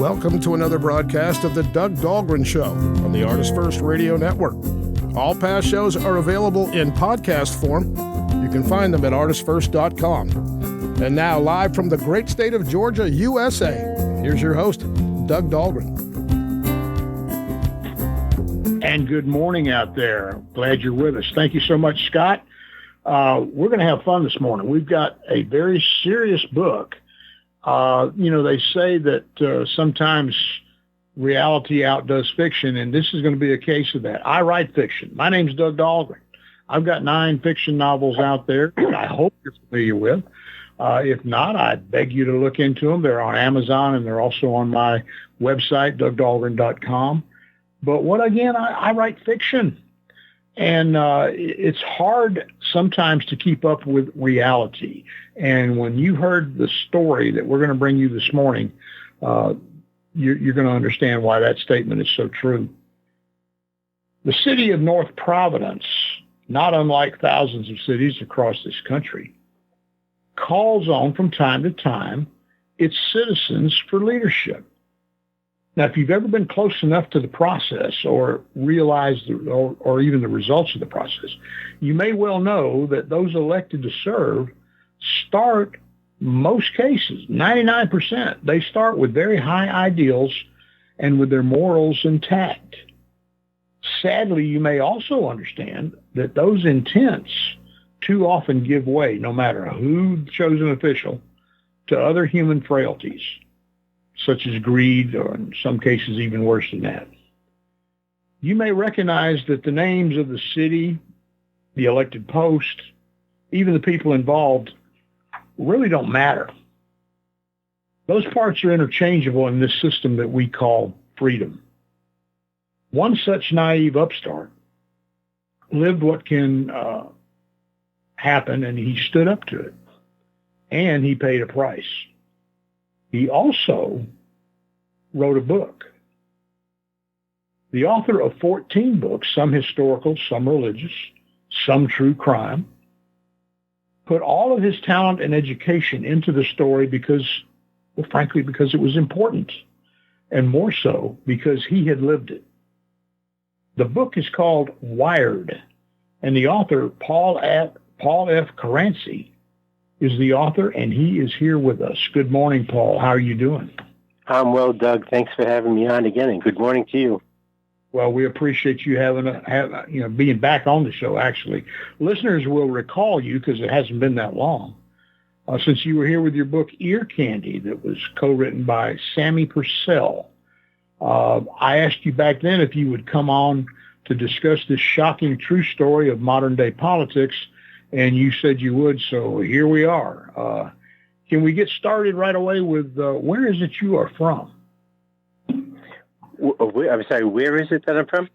Welcome to another broadcast of the Doug Dahlgren Show on the ArtistFirst Radio Network. All past shows are available in podcast form. You can find them at ArtistFirst.com. And now, live from the great state of Georgia, USA, here's your host, Doug Dahlgren. And good morning out there. Glad you're with us. Thank you so much, Scott. We're going to have fun this morning. We've got a very serious book. They say that sometimes reality outdoes fiction, and this is going to be a case of that. I write fiction. My name's Doug Dahlgren. I've got 9 fiction novels out there that I hope you're familiar with. If not, I beg you to look into them. They're on Amazon, and they're also on my website, dougdahlgren.com. But I write fiction. And it's hard sometimes to keep up with reality. And when you heard the story that we're going to bring you this morning, you're going to understand why that statement is so true. The city of North Providence, not unlike thousands of cities across this country, calls on from time to time its citizens for leadership. Now, if you've ever been close enough to the process or realized or even the results of the process, you may well know that those elected to serve start, most cases, 99%, they start with very high ideals and with their morals intact. Sadly, you may also understand that those intents too often give way, no matter who the chosen official, to other human frailties, such as greed, or in some cases even worse than that. You may recognize that the names of the city, the elected post, even the people involved really don't matter. Those parts are interchangeable in this system that we call freedom. One such naive upstart lived what can happen, and he stood up to it, and he paid a price. He also wrote a book. The author of 14 books, some historical, some religious, some true crime, put all of his talent and education into the story because it was important, and more so because he had lived it. The book is called Wired, and the author, Paul F. Caranci, is the author, and he is here with us. Good morning, Paul. How are you doing? I'm well, Doug. Thanks for having me on again, and good morning to you. Well, we appreciate you being back on the show, actually. Listeners will recall you, because it hasn't been that long, since you were here with your book, Ear Candy, that was co-written by Sammy Purcell. I asked you back then if you would come on to discuss this shocking true story of modern-day politics, and you said you would, so here we are. Can we get started right away with where is it you are from? I'm sorry, where is it that I'm from?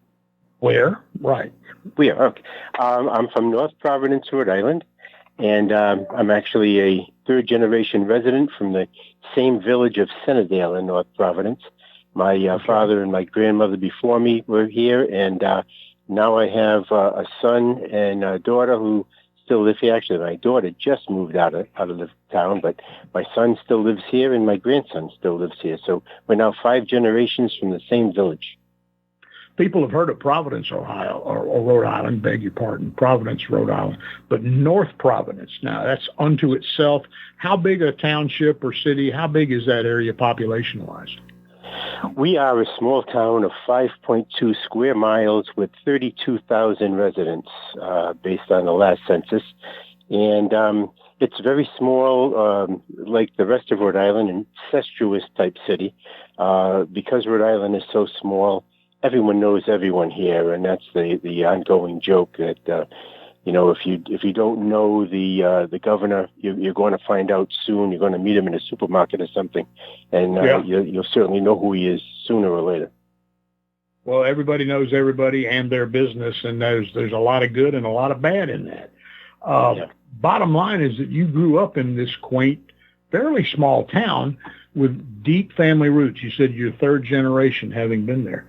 Where? Right. Where? Okay. I'm from North Providence, Rhode Island, and I'm actually a third-generation resident from the same village of Centerdale in North Providence. My father and my grandmother before me were here, and now I have a son and a daughter who still live here. Actually, my daughter just moved out of the town, but my son still lives here and my grandson still lives here. So we're now 5 generations from the same village. People have heard of Providence, Ohio, or Rhode Island, beg your pardon, Providence, Rhode Island, but North Providence, now that's unto itself. How big a township or city, how big is that area population-wise? We are a small town of 5.2 square miles with 32,000 residents based on the last census. And it's very small, like the rest of Rhode Island, incestuous type city. Because Rhode Island is so small, everyone knows everyone here. And that's the ongoing joke that, if you don't know the governor, you're going to find out soon. You're going to meet him in a supermarket or something, and you'll certainly know who he is sooner or later. Well, everybody knows everybody and their business, and there's a lot of good and a lot of bad in that. Bottom line is that you grew up in this quaint, fairly small town with deep family roots. You said you're 3rd generation having been there.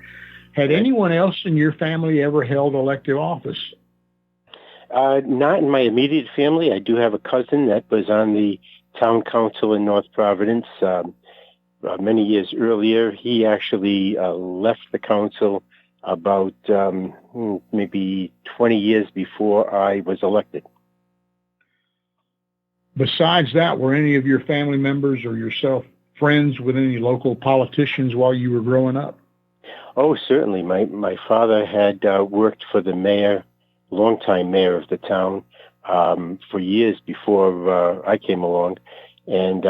Had anyone else in your family ever held elective office? Not in my immediate family. I do have a cousin that was on the town council in North Providence. many years earlier. He actually left the council about maybe 20 years before I was elected. Besides that, were any of your family members or yourself friends with any local politicians while you were growing up? Oh, certainly. My father had worked for the mayor, longtime mayor of the town, for years before I came along, and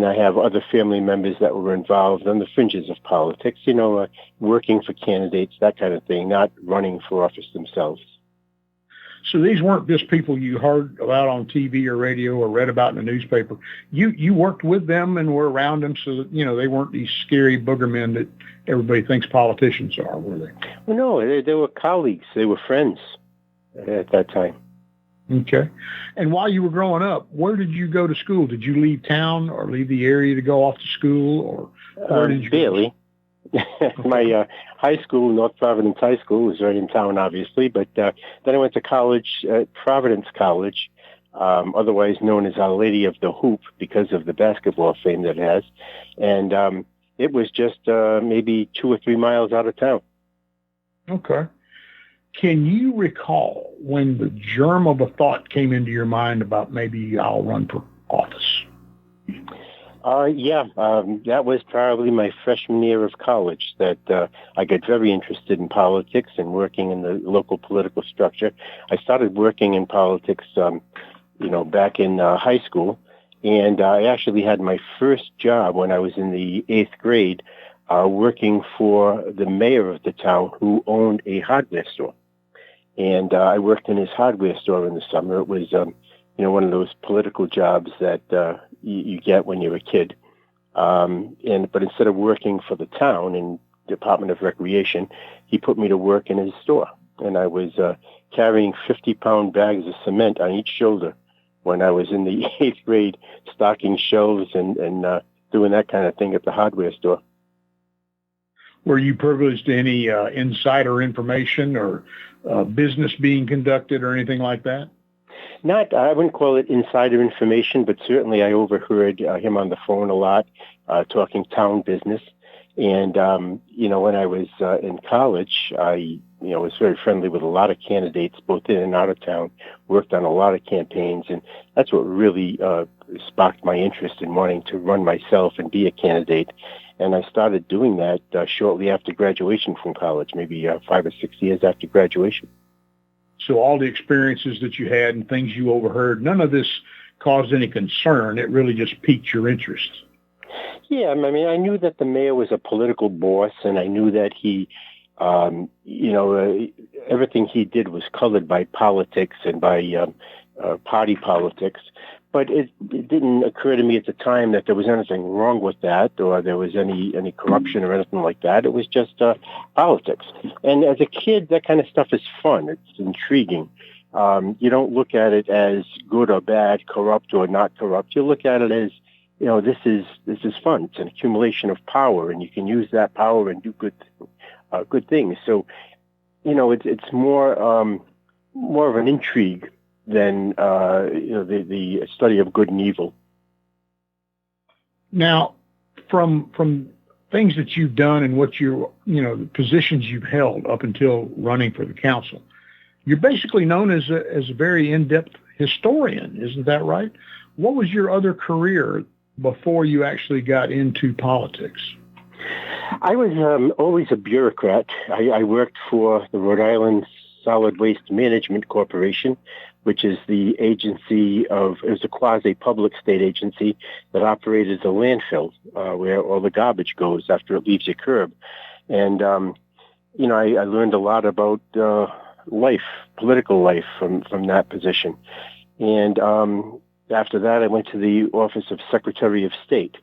I have other family members that were involved on the fringes of politics. Working for candidates, that kind of thing, not running for office themselves. So these weren't just people you heard about on TV or radio or read about in the newspaper. You worked with them and were around them, so that they weren't these scary booger men that everybody thinks politicians are, were they? Well, no, they were colleagues. They were friends at that time. Okay. And while you were growing up, where did you go to school? Did you leave town or leave the area to go off to school, or where did you barely. My high school, North Providence High School, was right in town, obviously, but then I went to college at Providence College, otherwise known as Our Lady of the Hoop because of the basketball fame that it has, and it was just maybe 2 or 3 miles out of town. Okay. Can you recall when the germ of a thought came into your mind about maybe I'll run for office? Yeah, that was probably my freshman year of college that I got very interested in politics and working in the local political structure. I started working in politics, back in high school, and I actually had my first job when I was in the 8th grade, working for the mayor of the town who owned a hardware store. And I worked in his hardware store in the summer. It was, one of those political jobs that you get when you're a kid. But instead of working for the town in Department of Recreation, he put me to work in his store. And I was carrying 50-pound bags of cement on each shoulder when I was in the 8th grade, stocking shelves and doing that kind of thing at the hardware store. Were you privileged to any insider information or business being conducted or anything like that? I wouldn't call it insider information, but certainly I overheard him on the phone a lot, talking town business. And, when I was in college, I, was very friendly with a lot of candidates, both in and out of town, worked on a lot of campaigns. And that's what really sparked my interest in wanting to run myself and be a candidate. And I started doing that shortly after graduation from college, maybe 5 or 6 years after graduation. So all the experiences that you had and things you overheard, none of this caused any concern. It really just piqued your interest. Yeah, I mean, I knew that the mayor was a political boss, and I knew that he, everything he did was colored by politics and by party politics. But it didn't occur to me at the time that there was anything wrong with that, or there was any corruption or anything like that. It was just politics. And as a kid, that kind of stuff is fun. It's intriguing. You don't look at it as good or bad, corrupt or not corrupt. You look at it as, this is fun. It's an accumulation of power, and you can use that power and do good things. So, it's more of an intrigue than the study of good and evil. Now, from things that you've done and what the positions you've held up until running for the council, you're basically known as a very in-depth historian, isn't that right? What was your other career before you actually got into politics? I was always a bureaucrat. I worked for the Rhode Island Solid Waste Management Corporation, which is the agency it was a quasi-public state agency that operated the landfill where all the garbage goes after it leaves your curb. And, I learned a lot about life, political life from that position. And after that, I went to the Office of Secretary of State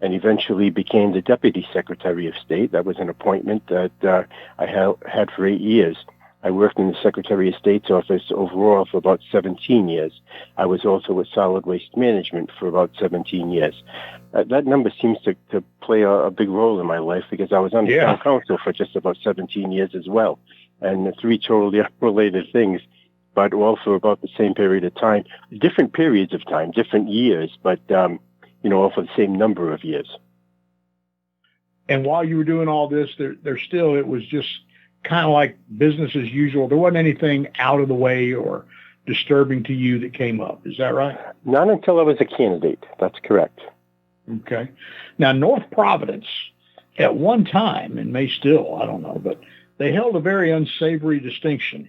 and eventually became the Deputy Secretary of State. That was an appointment that I had for 8 years. I worked in the Secretary of State's office overall for about 17 years. I was also with Solid Waste Management for about 17 years. That number seems to play a big role in my life because I was on the town council for just about 17 years as well. And 3 totally unrelated things, but all for about the same period of time. Different periods of time, different years, but for the same number of years. And while you were doing all this, it was just kind of like business as usual. There wasn't anything out of the way or disturbing to you that came up. Is that right? Not until I was a candidate. That's correct. Okay. Now, North Providence, at one time, and may still, I don't know, but they held a very unsavory distinction.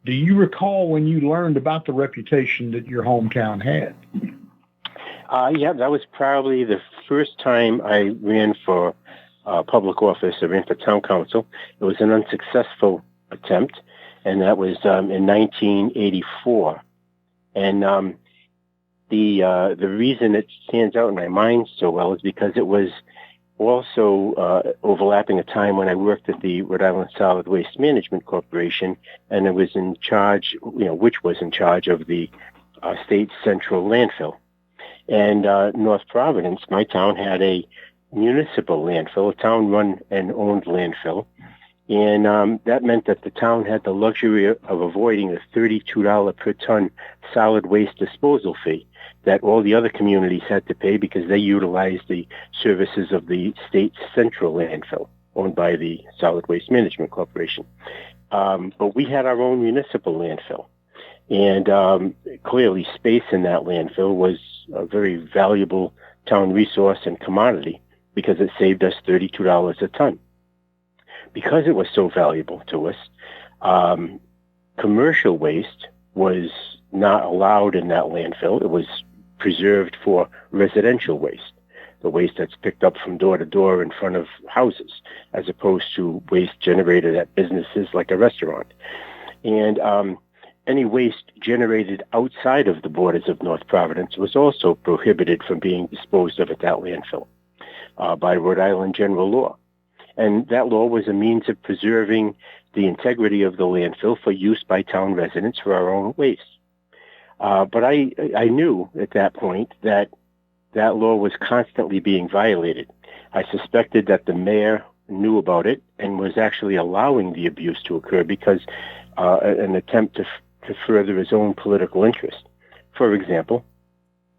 Do you recall when you learned about the reputation that your hometown had? Yeah, that was probably the first time I ran for public office. I ran for town council. It was an unsuccessful attempt, and that was in 1984. And the reason it stands out in my mind so well is because it was also overlapping a time when I worked at the Rhode Island Solid Waste Management Corporation, and I was in charge, which was in charge of the state central landfill. And North Providence, my town, had a municipal landfill, a town-run and owned landfill. And that meant that the town had the luxury of avoiding the $32 per ton solid waste disposal fee that all the other communities had to pay because they utilized the services of the state central landfill owned by the Solid Waste Management Corporation. But we had our own municipal landfill. And clearly space in that landfill was a very valuable town resource and commodity because it saved us $32 a ton. Because it was so valuable to us, commercial waste was not allowed in that landfill. It was preserved for residential waste, the waste that's picked up from door to door in front of houses, as opposed to waste generated at businesses like a restaurant. And any waste generated outside of the borders of North Providence was also prohibited from being disposed of at that landfill by Rhode Island general law. And that law was a means of preserving the integrity of the landfill for use by town residents for our own waste. But I knew at that point that that law was constantly being violated. I suspected that the mayor knew about it and was actually allowing the abuse to occur because an attempt to further his own political interest. For example,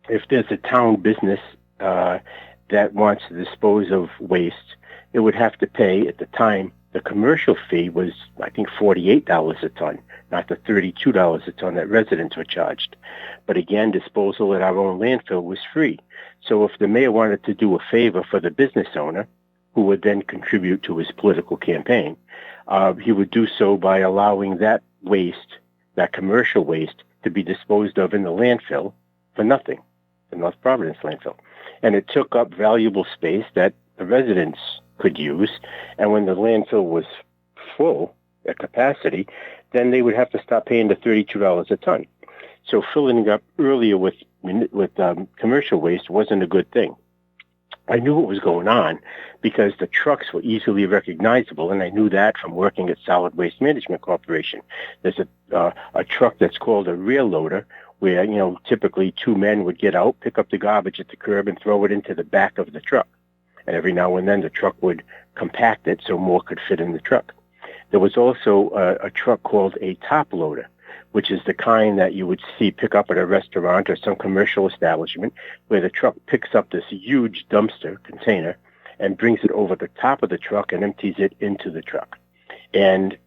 if there's a town business that wants to dispose of waste, it would have to pay, at the time, the commercial fee was, I think, $48 a ton, not the $32 a ton that residents were charged. But again, disposal at our own landfill was free. So if the mayor wanted to do a favor for the business owner, who would then contribute to his political campaign, he would do so by allowing that waste, that commercial waste, to be disposed of in the landfill for nothing, the North Providence landfill. And it took up valuable space that the residents could use, and when the landfill was full at capacity, then they would have to stop paying the $32 a ton. So filling up earlier with commercial waste wasn't a good thing. I knew what was going on because the trucks were easily recognizable, and I knew that from working at Solid Waste Management Corporation. There's a truck that's called a rear loader, where typically two men would get out, pick up the garbage at the curb, and throw it into the back of the truck. And every now and then the truck would compact it so more could fit in the truck. There was also a truck called a top loader, which is the kind that you would see pick up at a restaurant or some commercial establishment, where the truck picks up this huge dumpster container and brings it over the top of the truck and empties it into the truck. And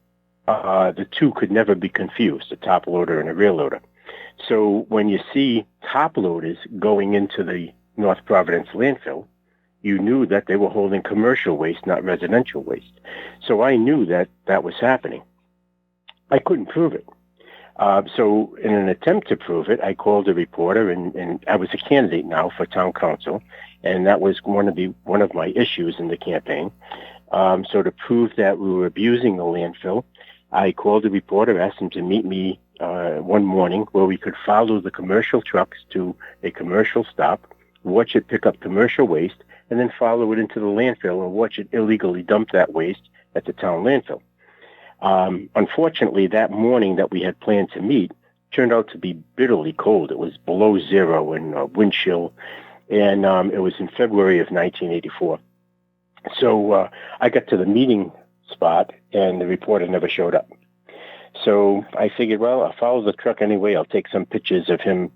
the two could never be confused, a top loader and a rear loader. So when you see top loaders going into the North Providence landfill, you knew that they were holding commercial waste, not residential waste. So I knew that that was happening. I couldn't prove it. So in an attempt to prove it, I called a reporter, and I was a candidate now for town council, and that was going to be one of my issues in the campaign. So to prove that we were abusing the landfill, I called a reporter, asked him to meet me one morning where we could follow the commercial trucks to a commercial stop, watch it pick up commercial waste, and then follow it into the landfill and watch it illegally dump that waste at the town landfill. Unfortunately, that morning that we had planned to meet turned out to be bitterly cold. It was below zero and wind chill, and it was in February of 1984. So I got to the meeting spot, and the reporter never showed up. So I figured, well, I'll follow the truck anyway. I'll take some pictures of him,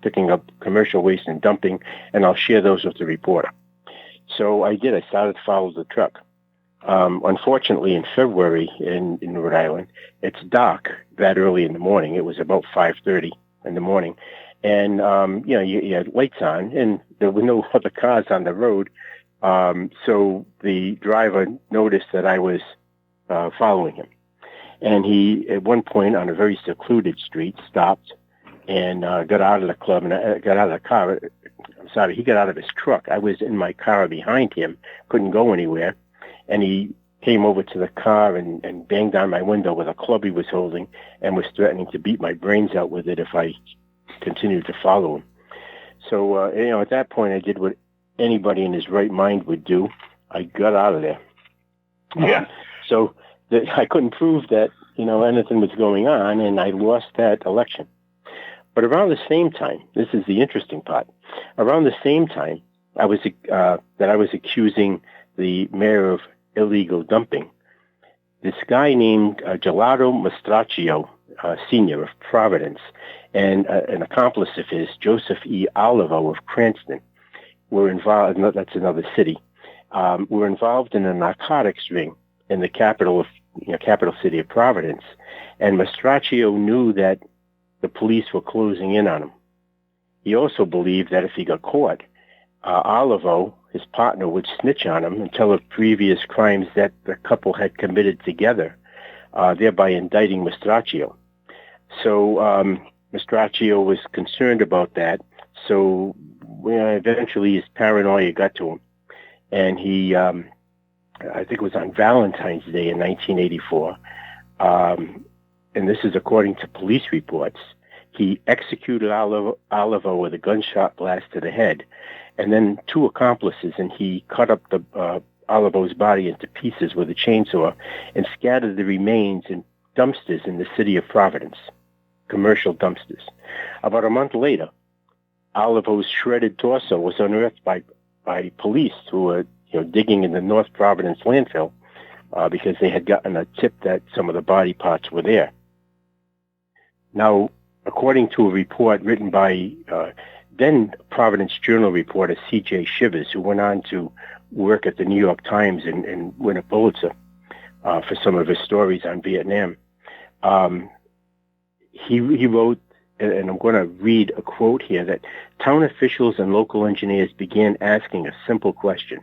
picking up commercial waste and dumping, and I'll share those with the reporter. So I did. I started to follow the truck. Unfortunately, in February in Rhode Island, it's dark that early in the morning. It was about 5:30 in the morning. And, you had lights on, and there were no other cars on the road. So the driver noticed that I was following him. And he, at one point on a very secluded street, stopped and got out of the club and got out of the car. He got out of his truck. I was in my car behind him, couldn't go anywhere. And he came over to the car and banged on my window with a club he was holding and was threatening to beat my brains out with it if I continued to follow him. So, at that point, I did what anybody in his right mind would do. I got out of there. Yeah. I couldn't prove that, anything was going on, and I lost that election. But around the same time, this is the interesting part, around the same time I was accusing the mayor of illegal dumping, this guy named Gelato Mastraccio, Sr. of Providence, and an accomplice of his, Joseph E. Olivo of Cranston, were involved, that's another city, were involved in a narcotics ring in the capital city of Providence. And Mastraccio knew that the police were closing in on him. He also believed that if he got caught, Olivo, his partner, would snitch on him and tell of previous crimes that the couple had committed together, thereby indicting Mastraccio. So Mastraccio was concerned about that. So eventually his paranoia got to him. And he, I think it was on Valentine's Day in 1984, and this is according to police reports, he executed Olivo with a gunshot blast to the head, and then two accomplices, and he cut up Olivo's body into pieces with a chainsaw and scattered the remains in dumpsters in the city of Providence, commercial dumpsters. About a month later, Olivo's shredded torso was unearthed by police who were digging in the North Providence landfill because they had gotten a tip that some of the body parts were there. Now, according to a report written by then Providence Journal reporter C.J. Shivers, who went on to work at the New York Times and win a Pulitzer for some of his stories on Vietnam, he wrote, and I'm going to read a quote here, that town officials and local engineers began asking a simple question.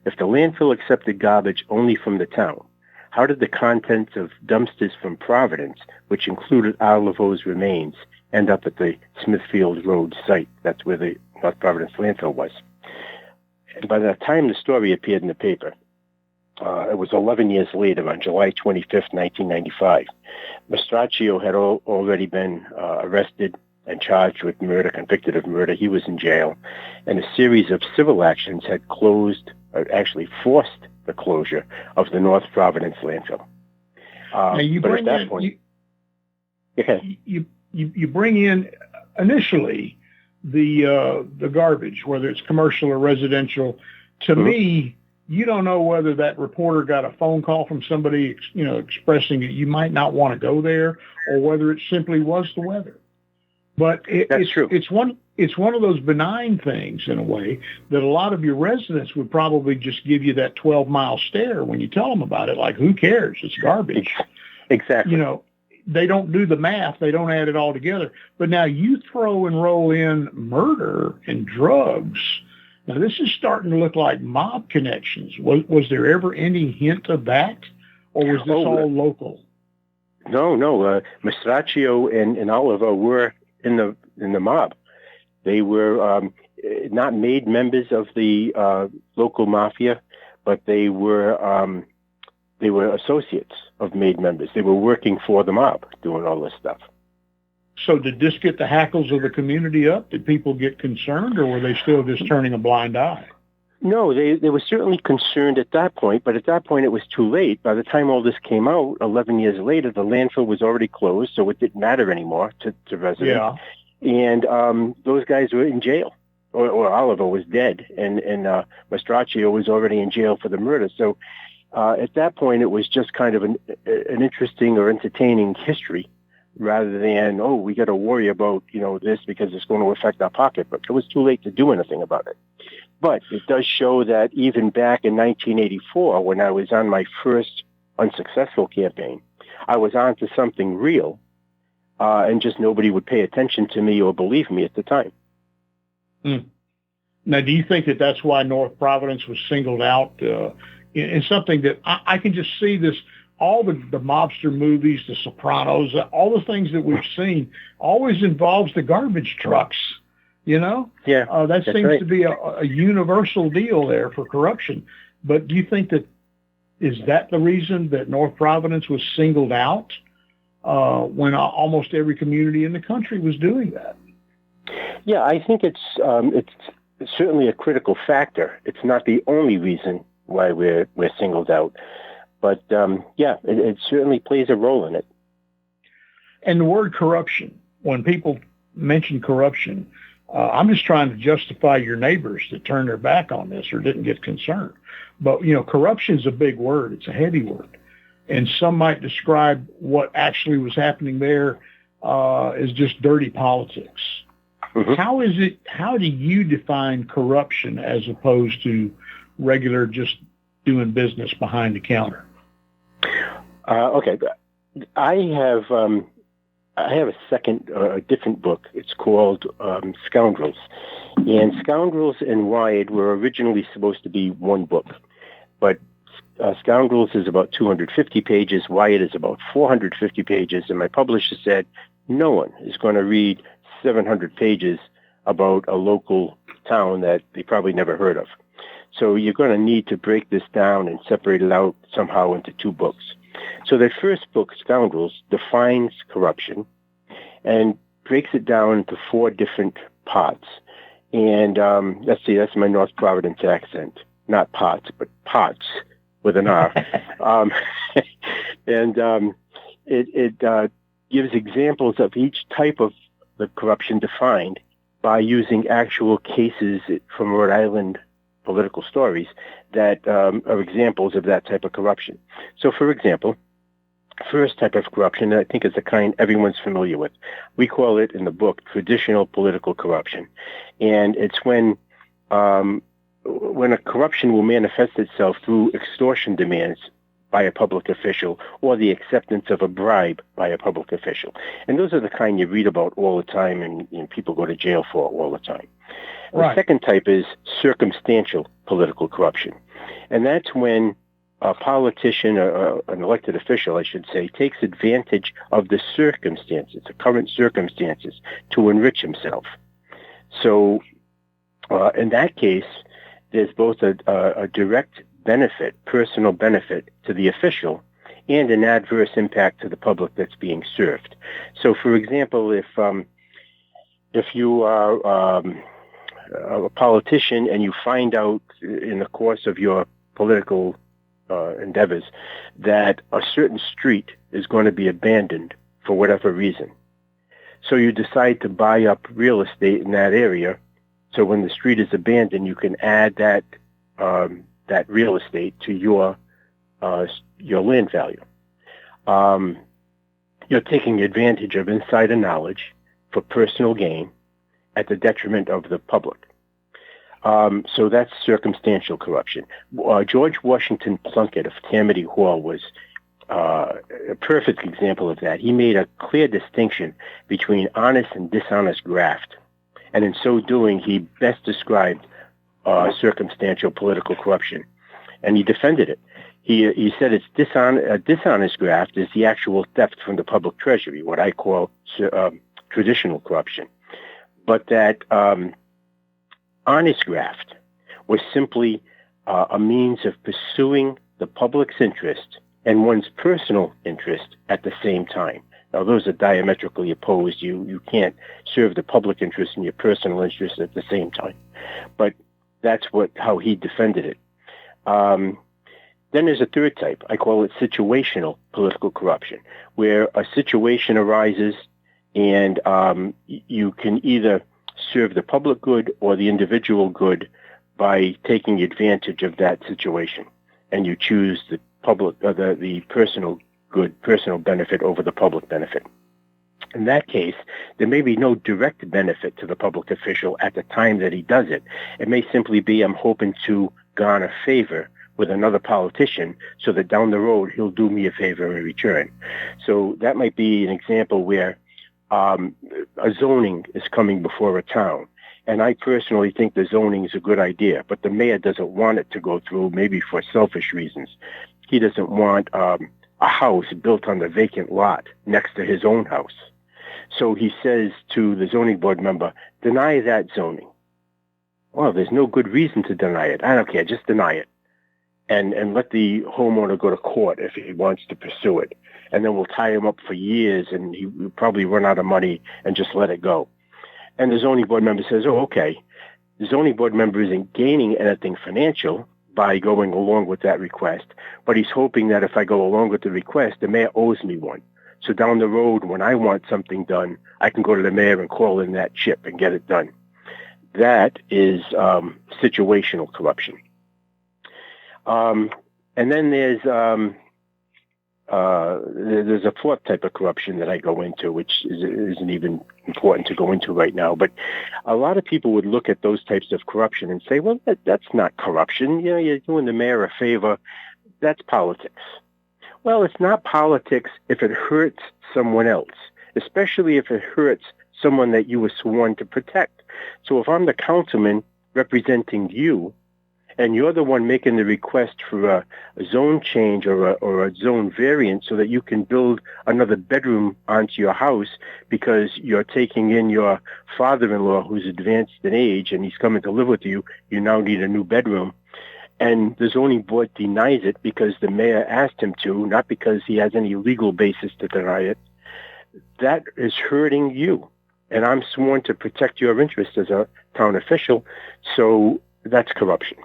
If the landfill accepted garbage only from the town, how did the contents of dumpsters from Providence, which included Olivo's remains, end up at the Smithfield Road site? That's where the North Providence landfill was. And by the time the story appeared in the paper, it was 11 years later, on July 25th, 1995. Mastraccio had already been arrested and charged with murder, convicted of murder. He was in jail. And a series of civil actions had actually forced the closure of the North Providence landfill. Now you bring you bring in initially the garbage, whether it's commercial or residential. To me, you don't know whether that reporter got a phone call from somebody, expressing that you might not want to go there, or whether it simply was the weather. But it's true. It's one of those benign things, in a way, that a lot of your residents would probably just give you that 12-mile stare when you tell them about it. Like, who cares? It's garbage. Exactly. They don't do the math. They don't add it all together. But now you throw and roll in murder and drugs. Now, this is starting to look like mob connections. Was there ever any hint of that, or was this all local? No. Mastraccio and Olivo were in the mob. They were not made members of the local mafia, but they were associates of made members. They were working for the mob, doing all this stuff. So did this get the hackles of the community up? Did people get concerned, or were they still just turning a blind eye? No, they were certainly concerned at that point, but at that point it was too late. By the time all this came out, 11 years later, the landfill was already closed, so it didn't matter anymore to residents. Yeah. And those guys were in jail, or Oliver was dead, and Mastraccio was already in jail for the murder. So At that point, it was just kind of an interesting or entertaining history, rather than, oh, we got to worry about, this because it's going to affect our pocketbook. It was too late to do anything about it. But it does show that even back in 1984, when I was on my first unsuccessful campaign, I was onto something real, and just nobody would pay attention to me or believe me at the time. Mm. Now, do you think that that's why North Providence was singled out in something that I can just see this? All the mobster movies, the Sopranos, all the things that we've seen always involves the garbage trucks, Yeah. That seems right. to be a universal deal there for corruption. But do you think is that the reason that North Providence was singled out when almost every community in the country was doing that? Yeah, I think it's certainly a critical factor. It's not the only reason why we're singled out. But, it certainly plays a role in it. And the word corruption, when people mention corruption, I'm just trying to justify your neighbors that turned their back on this or didn't get concerned. But, corruption is a big word. It's a heavy word. And some might describe what actually was happening there as just dirty politics. Mm-hmm. How do you define corruption as opposed to regular just doing business behind the counter? Okay, I have a different book. It's called Scoundrels, and Scoundrels and Wired were originally supposed to be one book, but Scoundrels is about 250 pages. Wired is about 450 pages, and my publisher said no one is going to read 700 pages about a local town that they probably never heard of. So you're going to need to break this down and separate it out somehow into two books. So that first book, Scoundrels, defines corruption and breaks it down into four different parts. And let's see, that's my North Providence accent. Not pots, but pots with an R. It gives examples of each type of the corruption defined by using actual cases from Rhode Island political stories that are examples of that type of corruption. So, for example, first type of corruption, I think is the kind everyone's familiar with. We call it in the book traditional political corruption. And it's when a corruption will manifest itself through extortion demands by a public official or the acceptance of a bribe by a public official. And those are the kind you read about all the time and people go to jail for all the time. Right. The second type is circumstantial political corruption. And that's when a politician, or an elected official, I should say, takes advantage of the circumstances, the current circumstances, to enrich himself. So in that case, there's both a direct benefit, personal benefit to the official, and an adverse impact to the public that's being served. So, for example, if you are a politician and you find out in the course of your political endeavors that a certain street is going to be abandoned for whatever reason, so you decide to buy up real estate in that area, so when the street is abandoned, you can add that real estate to your land value. You're taking advantage of insider knowledge for personal gain at the detriment of the public. So that's circumstantial corruption. George Washington Plunkett of Tammany Hall was a perfect example of that. He made a clear distinction between honest and dishonest graft. And in so doing, he best described circumstantial political corruption. And he defended it. He said it's dishonest graft is the actual theft from the public treasury, what I call traditional corruption. But that honest graft was simply a means of pursuing the public's interest and one's personal interest at the same time. Now, those are diametrically opposed. You can't serve the public interest and your personal interest at the same time. But that's how he defended it. Then there's a third type. I call it situational political corruption, where a situation arises and you can either serve the public good or the individual good by taking advantage of that situation. and you choose the public, the personal good, personal benefit over the public benefit. In that case, there may be no direct benefit to the public official at the time that he does it. It may simply be, I'm hoping to garner favor with another politician so that down the road he'll do me a favor in return. So that might be an example where a zoning is coming before a town. And I personally think the zoning is a good idea, but the mayor doesn't want it to go through, maybe for selfish reasons. He doesn't want a house built on the vacant lot next to his own house. So he says to the zoning board member, deny that zoning. Well, there's no good reason to deny it. I don't care, just deny it. And let the homeowner go to court if he wants to pursue it. And then we'll tie him up for years, and he will probably run out of money and just let it go. And the zoning board member says, oh, okay. The zoning board member isn't gaining anything financial by going along with that request, but he's hoping that if I go along with the request, the mayor owes me one. So down the road, when I want something done, I can go to the mayor and call in that chip and get it done. That is situational corruption. And then there's a fourth type of corruption that I go into, which isn't even important to go into right now. But a lot of people would look at those types of corruption and say, well, that's not corruption. You know, you're doing the mayor a favor. That's politics. Well, it's not politics if it hurts someone else, especially if it hurts someone that you were sworn to protect. So if I'm the councilman representing you, and you're the one making the request for a zone change or a zone variant so that you can build another bedroom onto your house because you're taking in your father-in-law who's advanced in age and he's coming to live with you, you now need a new bedroom. And the zoning board denies it because the mayor asked him to, not because he has any legal basis to deny it. That is hurting you. And I'm sworn to protect your interests as a town official, so that's corruption.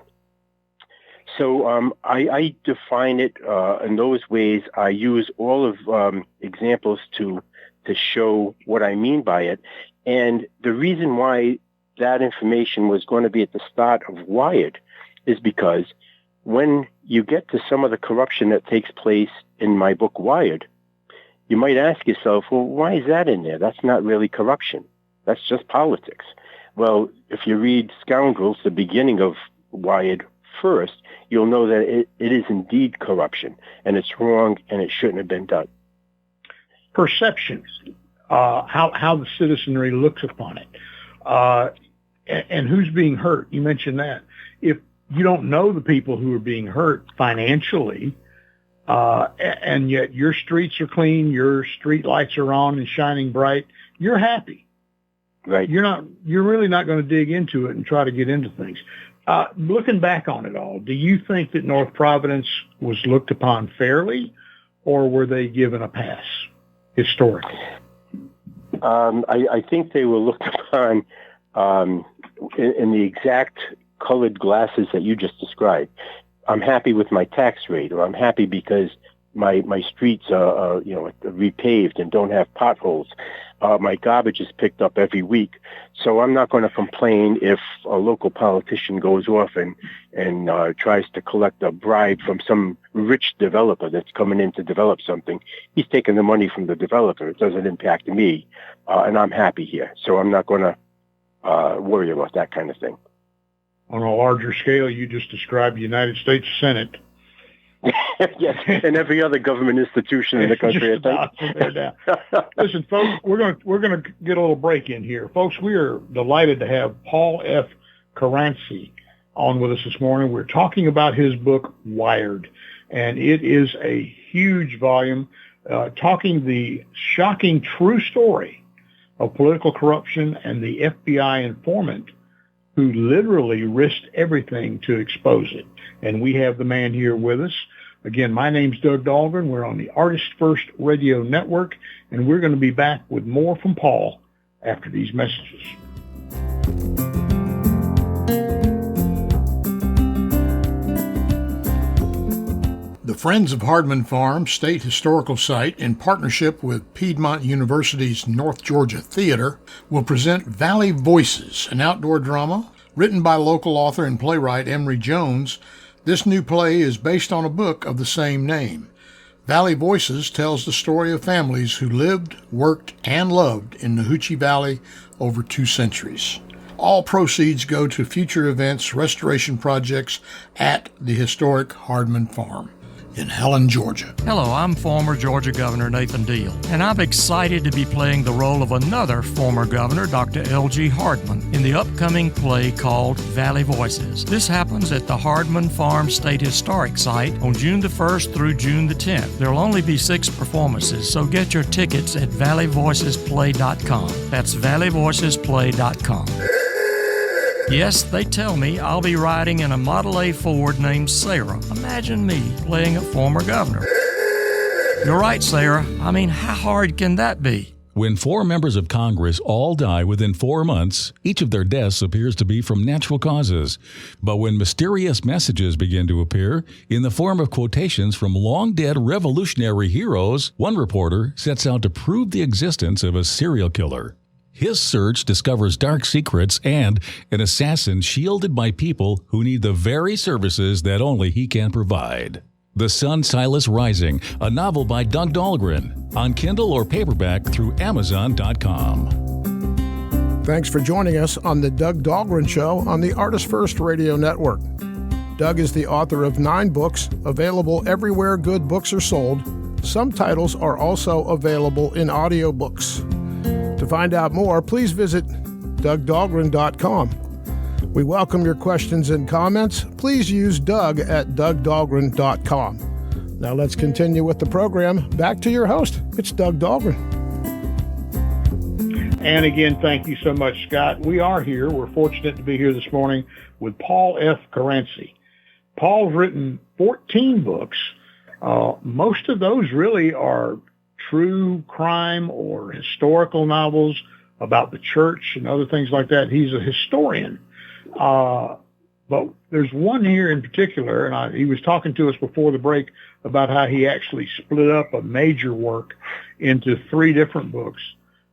So I define it in those ways. I use all of examples to show what I mean by it. And the reason why that information was going to be at the start of Wired is because when you get to some of the corruption that takes place in my book Wired, you might ask yourself, well, why is that in there? That's not really corruption. That's just politics. Well, if you read Scoundrels, the beginning of Wired first, you'll know that it is indeed corruption, and it's wrong, and it shouldn't have been done. Perceptions, how the citizenry looks upon it, and who's being hurt. You mentioned that. If you don't know the people who are being hurt financially, and yet your streets are clean, your street lights are on and shining bright, you're happy. Right. You're really not going to dig into it and try to get into things. Looking back on it all, do you think that North Providence was looked upon fairly, or were they given a pass historically? I think they were looked upon in the exact colored glasses that you just described. I'm happy with my tax rate, or I'm happy because my streets are repaved and don't have potholes. My garbage is picked up every week. So I'm not going to complain if a local politician goes off and tries to collect a bribe from some rich developer that's coming in to develop something. He's taking the money from the developer. It doesn't impact me, and I'm happy here. So I'm not going to worry about that kind of thing. On a larger scale, you just described the United States Senate. Yes, and every other government institution in the country. Listen, folks, we're going to get a little break in here. Folks, we are delighted to have Paul F. Caranci on with us this morning. We're talking about his book, Wired, and it is a huge volume talking the shocking true story of political corruption and the FBI informant who literally risked everything to expose it. And we have the man here with us. Again, my name's Doug Dahlgren. We're on the ArtistFirst Radio Network, and we're going to be back with more from Paul after these messages. The Friends of Hardman Farm State Historical Site, in partnership with Piedmont University's North Georgia Theater, will present Valley Voices, an outdoor drama written by local author and playwright Emory Jones This new play is based on a book of the same name. Valley Voices tells the story of families who lived, worked, and loved in Nahoochee Valley over 2 centuries. All proceeds go to future events, restoration projects at the historic Hardman Farm in Helen, Georgia. Hello, I'm former Georgia Governor Nathan Deal, and I'm excited to be playing the role of another former governor, Dr. L.G. Hardman, in the upcoming play called Valley Voices. This happens at the Hardman Farm State Historic Site on June the 1st through June the 10th. There will only be 6 performances, so get your tickets at valleyvoicesplay.com. That's valleyvoicesplay.com. Yes, they tell me I'll be riding in a Model A Ford named Sarah. Imagine me playing a former governor. You're right, Sarah. I mean, how hard can that be? When 4 members of Congress all die within 4 months, each of their deaths appears to be from natural causes. But when mysterious messages begin to appear in the form of quotations from long-dead revolutionary heroes, one reporter sets out to prove the existence of a serial killer. His search discovers dark secrets and an assassin shielded by people who need the very services that only he can provide. The Sun Silas Rising, a novel by Doug Dahlgren, on Kindle or paperback through Amazon.com. Thanks for joining us on the Doug Dahlgren Show on the ArtistFirst Radio Network. Doug is the author of 9 books, available everywhere good books are sold. Some titles are also available in audiobooks. To find out more, please visit DougDahlgren.com. We welcome your questions and comments. Please use Doug at DougDahlgren.com. Now let's continue with the program. Back to your host. It's Doug Dahlgren. And again, thank you so much, Scott. We are here. We're fortunate to be here this morning with Paul F. Caranci. Paul's written 14 books. Most of those really are true crime or historical novels about the church and other things like that. He's a historian. But there's one here in particular, and he was talking to us before the break about how he actually split up a major work into 3 different books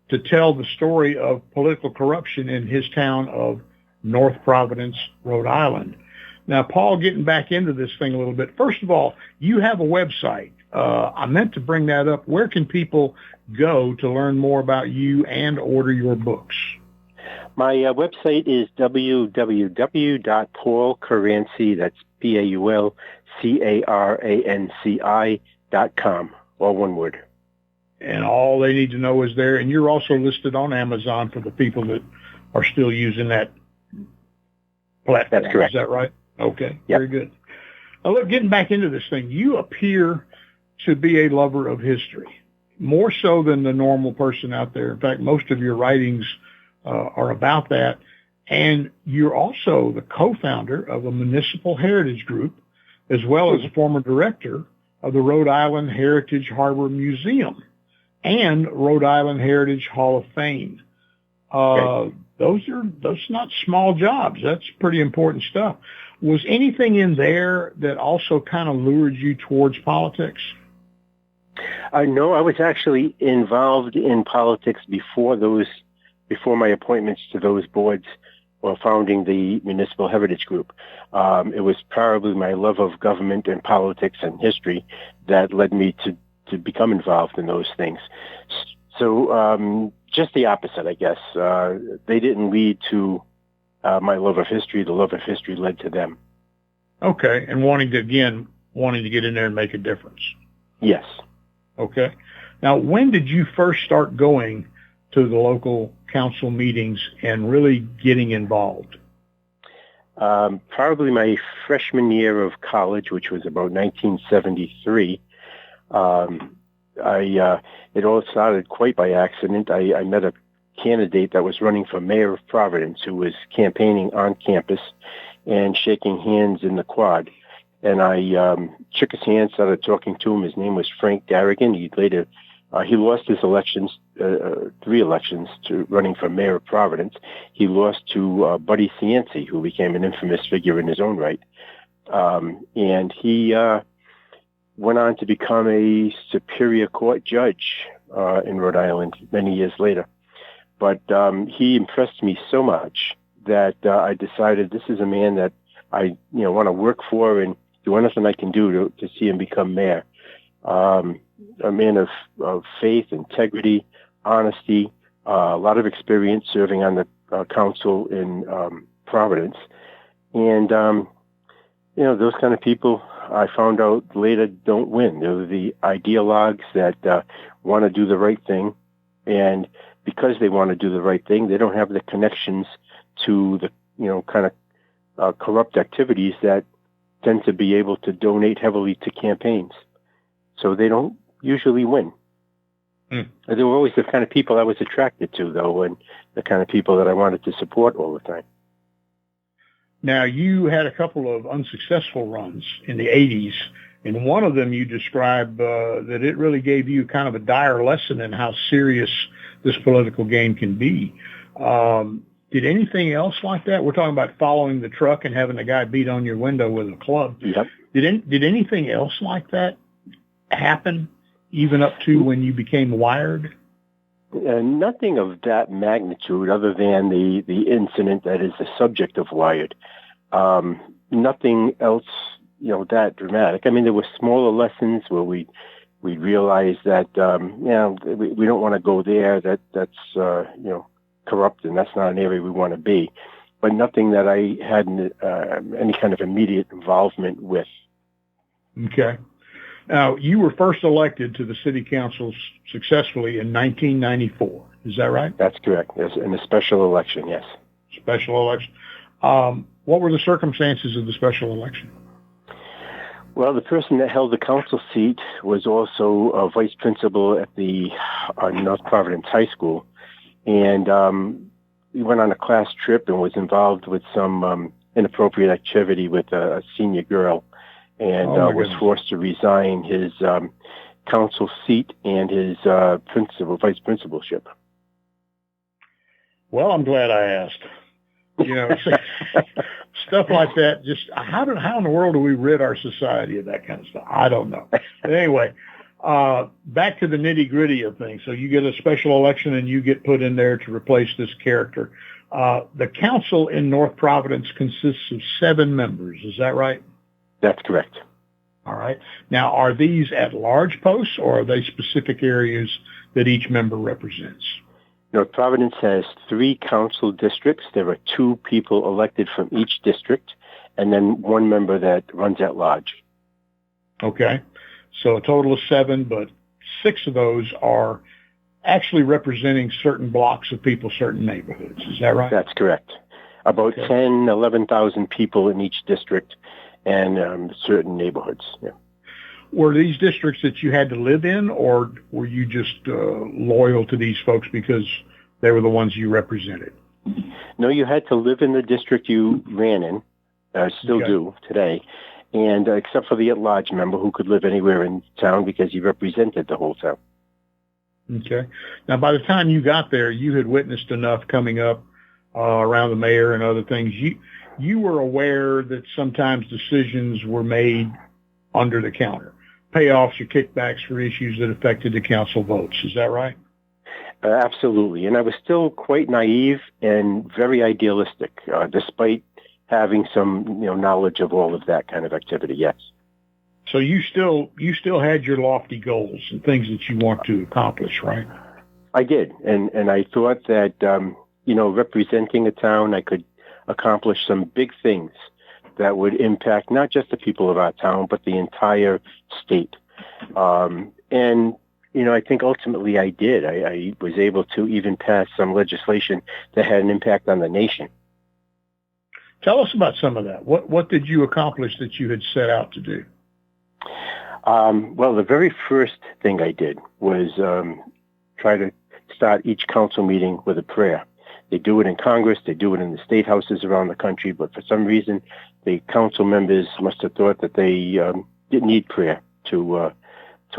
to tell the story of political corruption in his town of North Providence, Rhode Island. Now, Paul, getting back into this thing a little bit, first of all, you have a website. I meant to bring that up. Where can people go to learn more about you and order your books? My website is www.paulcaranci, that's PaulCaranci.com, all one word. And all they need to know is there. And you're also listed on Amazon for the people that are still using that platform. That's correct. Is that right? Okay, yep. Very good. Now, look, getting back into this thing, you appear to be a lover of history, more so than the normal person out there. In fact, most of your writings are about that. And you're also the co-founder of a municipal heritage group, as well as a former director of the Rhode Island Heritage Harbor Museum and Rhode Island Heritage Hall of Fame. Those are not small jobs. That's pretty important stuff. Was anything in there that also kind of lured you towards politics? No, I was actually involved in politics before my appointments to those boards or founding the Municipal Heritage Group. It was probably my love of government and politics and history that led me to become involved in those things. So just the opposite, I guess. They didn't lead to my love of history. The love of history led to them. Okay, and wanting to get in there and make a difference. Yes. Okay. Now, when did you first start going to the local council meetings and really getting involved? Probably my freshman year of college, which was about 1973. It all started quite by accident. I met a candidate that was running for mayor of Providence who was campaigning on campus and shaking hands in the quad. And I shook his hand, started talking to him. His name was Frank Dahlgren. He lost his elections, 3 elections to running for mayor of Providence. He lost to Buddy Cianci, who became an infamous figure in his own right. And he went on to become a Superior Court judge in Rhode Island many years later. But he impressed me so much that I decided this is a man that I want to work for and do anything I can do to see him become mayor. A man of faith, integrity, honesty, a lot of experience serving on the council in Providence. And, those kind of people, I found out later, don't win. They're the ideologues that want to do the right thing. And because they want to do the right thing, they don't have the connections to the, kind of corrupt activities that tend to be able to donate heavily to campaigns. So they don't usually win. They were always the kind of people I was attracted to, though, and the kind of people that I wanted to support all the time. Now, you had a couple of unsuccessful runs in the 80s. In one of them, you described that it really gave you kind of a dire lesson in how serious this political game can be. Did anything else like that? We're talking about following the truck and having a guy beat on your window with a club. Yep. Did anything else like that happen, even up to when you became wired? Nothing of that magnitude other than the incident that is the subject of Wired. Nothing else, that dramatic. I mean, there were smaller lessons where we realized that, we don't want to go there. That's corrupt, and that's not an area we want to be. But nothing that I had any kind of immediate involvement with. Okay. Now, you were first elected to the city council successfully in 1994. Is that right? That's correct. Yes, in a special election, yes. Special election. What were the circumstances of the special election? Well, the person that held the council seat was also a vice principal at the North Providence High School. And he went on a class trip and was involved with some inappropriate activity with a senior girl, and was forced to resign his council seat and his vice principalship. Well, I'm glad I asked. Stuff like that. Just how in the world do we rid our society of that kind of stuff? I don't know. But anyway, back to the nitty gritty of things. So you get a special election and you get put in there to replace this character. The council in North Providence consists of 7 members. Is that right? That's correct. All right. Now, are these at-large posts, or are they specific areas that each member represents? North Providence has 3 council districts. There are 2 people elected from each district, and then 1 member that runs at large. Okay. So a total of 7, but 6 of those are actually representing certain blocks of people, certain neighborhoods. Is that right? That's correct. About 10, 11,000 people in each district and certain neighborhoods. Yeah. Were these districts that you had to live in, or were you just loyal to these folks because they were the ones you represented? No, you had to live in the district you ran in, still do today, and except for the at-large member who could live anywhere in town because he represented the whole town. Okay. Now, by the time you got there, you had witnessed enough coming up around the mayor and other things. You were aware that sometimes decisions were made under the counter, payoffs or kickbacks for issues that affected the council votes. Is that right? Absolutely. And I was still quite naive and very idealistic, despite having some knowledge of all of that kind of activity, yes. So you still had your lofty goals and things that you want to accomplish, right? I did. And I thought that, representing a town, I could accomplish some big things that would impact not just the people of our town, but the entire state. And I think ultimately I did. I was able to even pass some legislation that had an impact on the nation. Tell us about some of that. What did you accomplish that you had set out to do? Well, the very first thing I did was try to start each council meeting with a prayer. They do it in Congress, they do it in the state houses around the country, but for some reason, the council members must have thought that they didn't need prayer to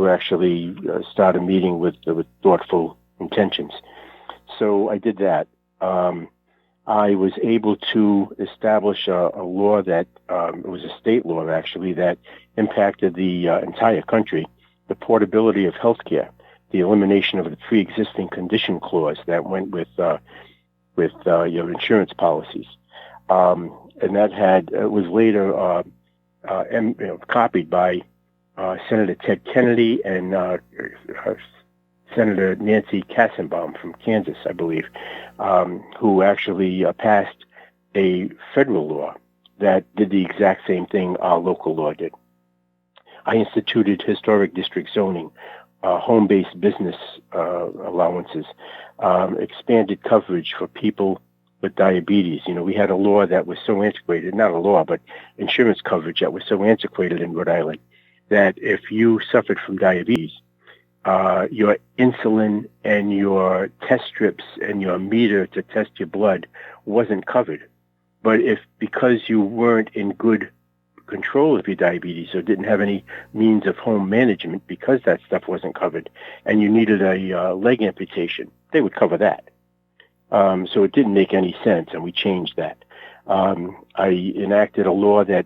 actually start a meeting with thoughtful intentions. So I did that. I was able to establish a law that, it was a state law actually, that impacted the entire country, the portability of health care, the elimination of the pre-existing condition clause that went with your insurance policies. And that was later copied by Senator Ted Kennedy and Senator Nancy Kassenbaum from Kansas, I believe, who actually passed a federal law that did the exact same thing our local law did. I instituted historic district zoning, home-based business allowances, expanded coverage for people with diabetes. We had a law that was so antiquated, not a law, but insurance coverage that was so antiquated in Rhode Island that if you suffered from diabetes, your insulin and your test strips and your meter to test your blood wasn't covered. But because you weren't in good control of your diabetes or didn't have any means of home management because that stuff wasn't covered and you needed a leg amputation, they would cover that. So it didn't make any sense, and we changed that. I enacted a law that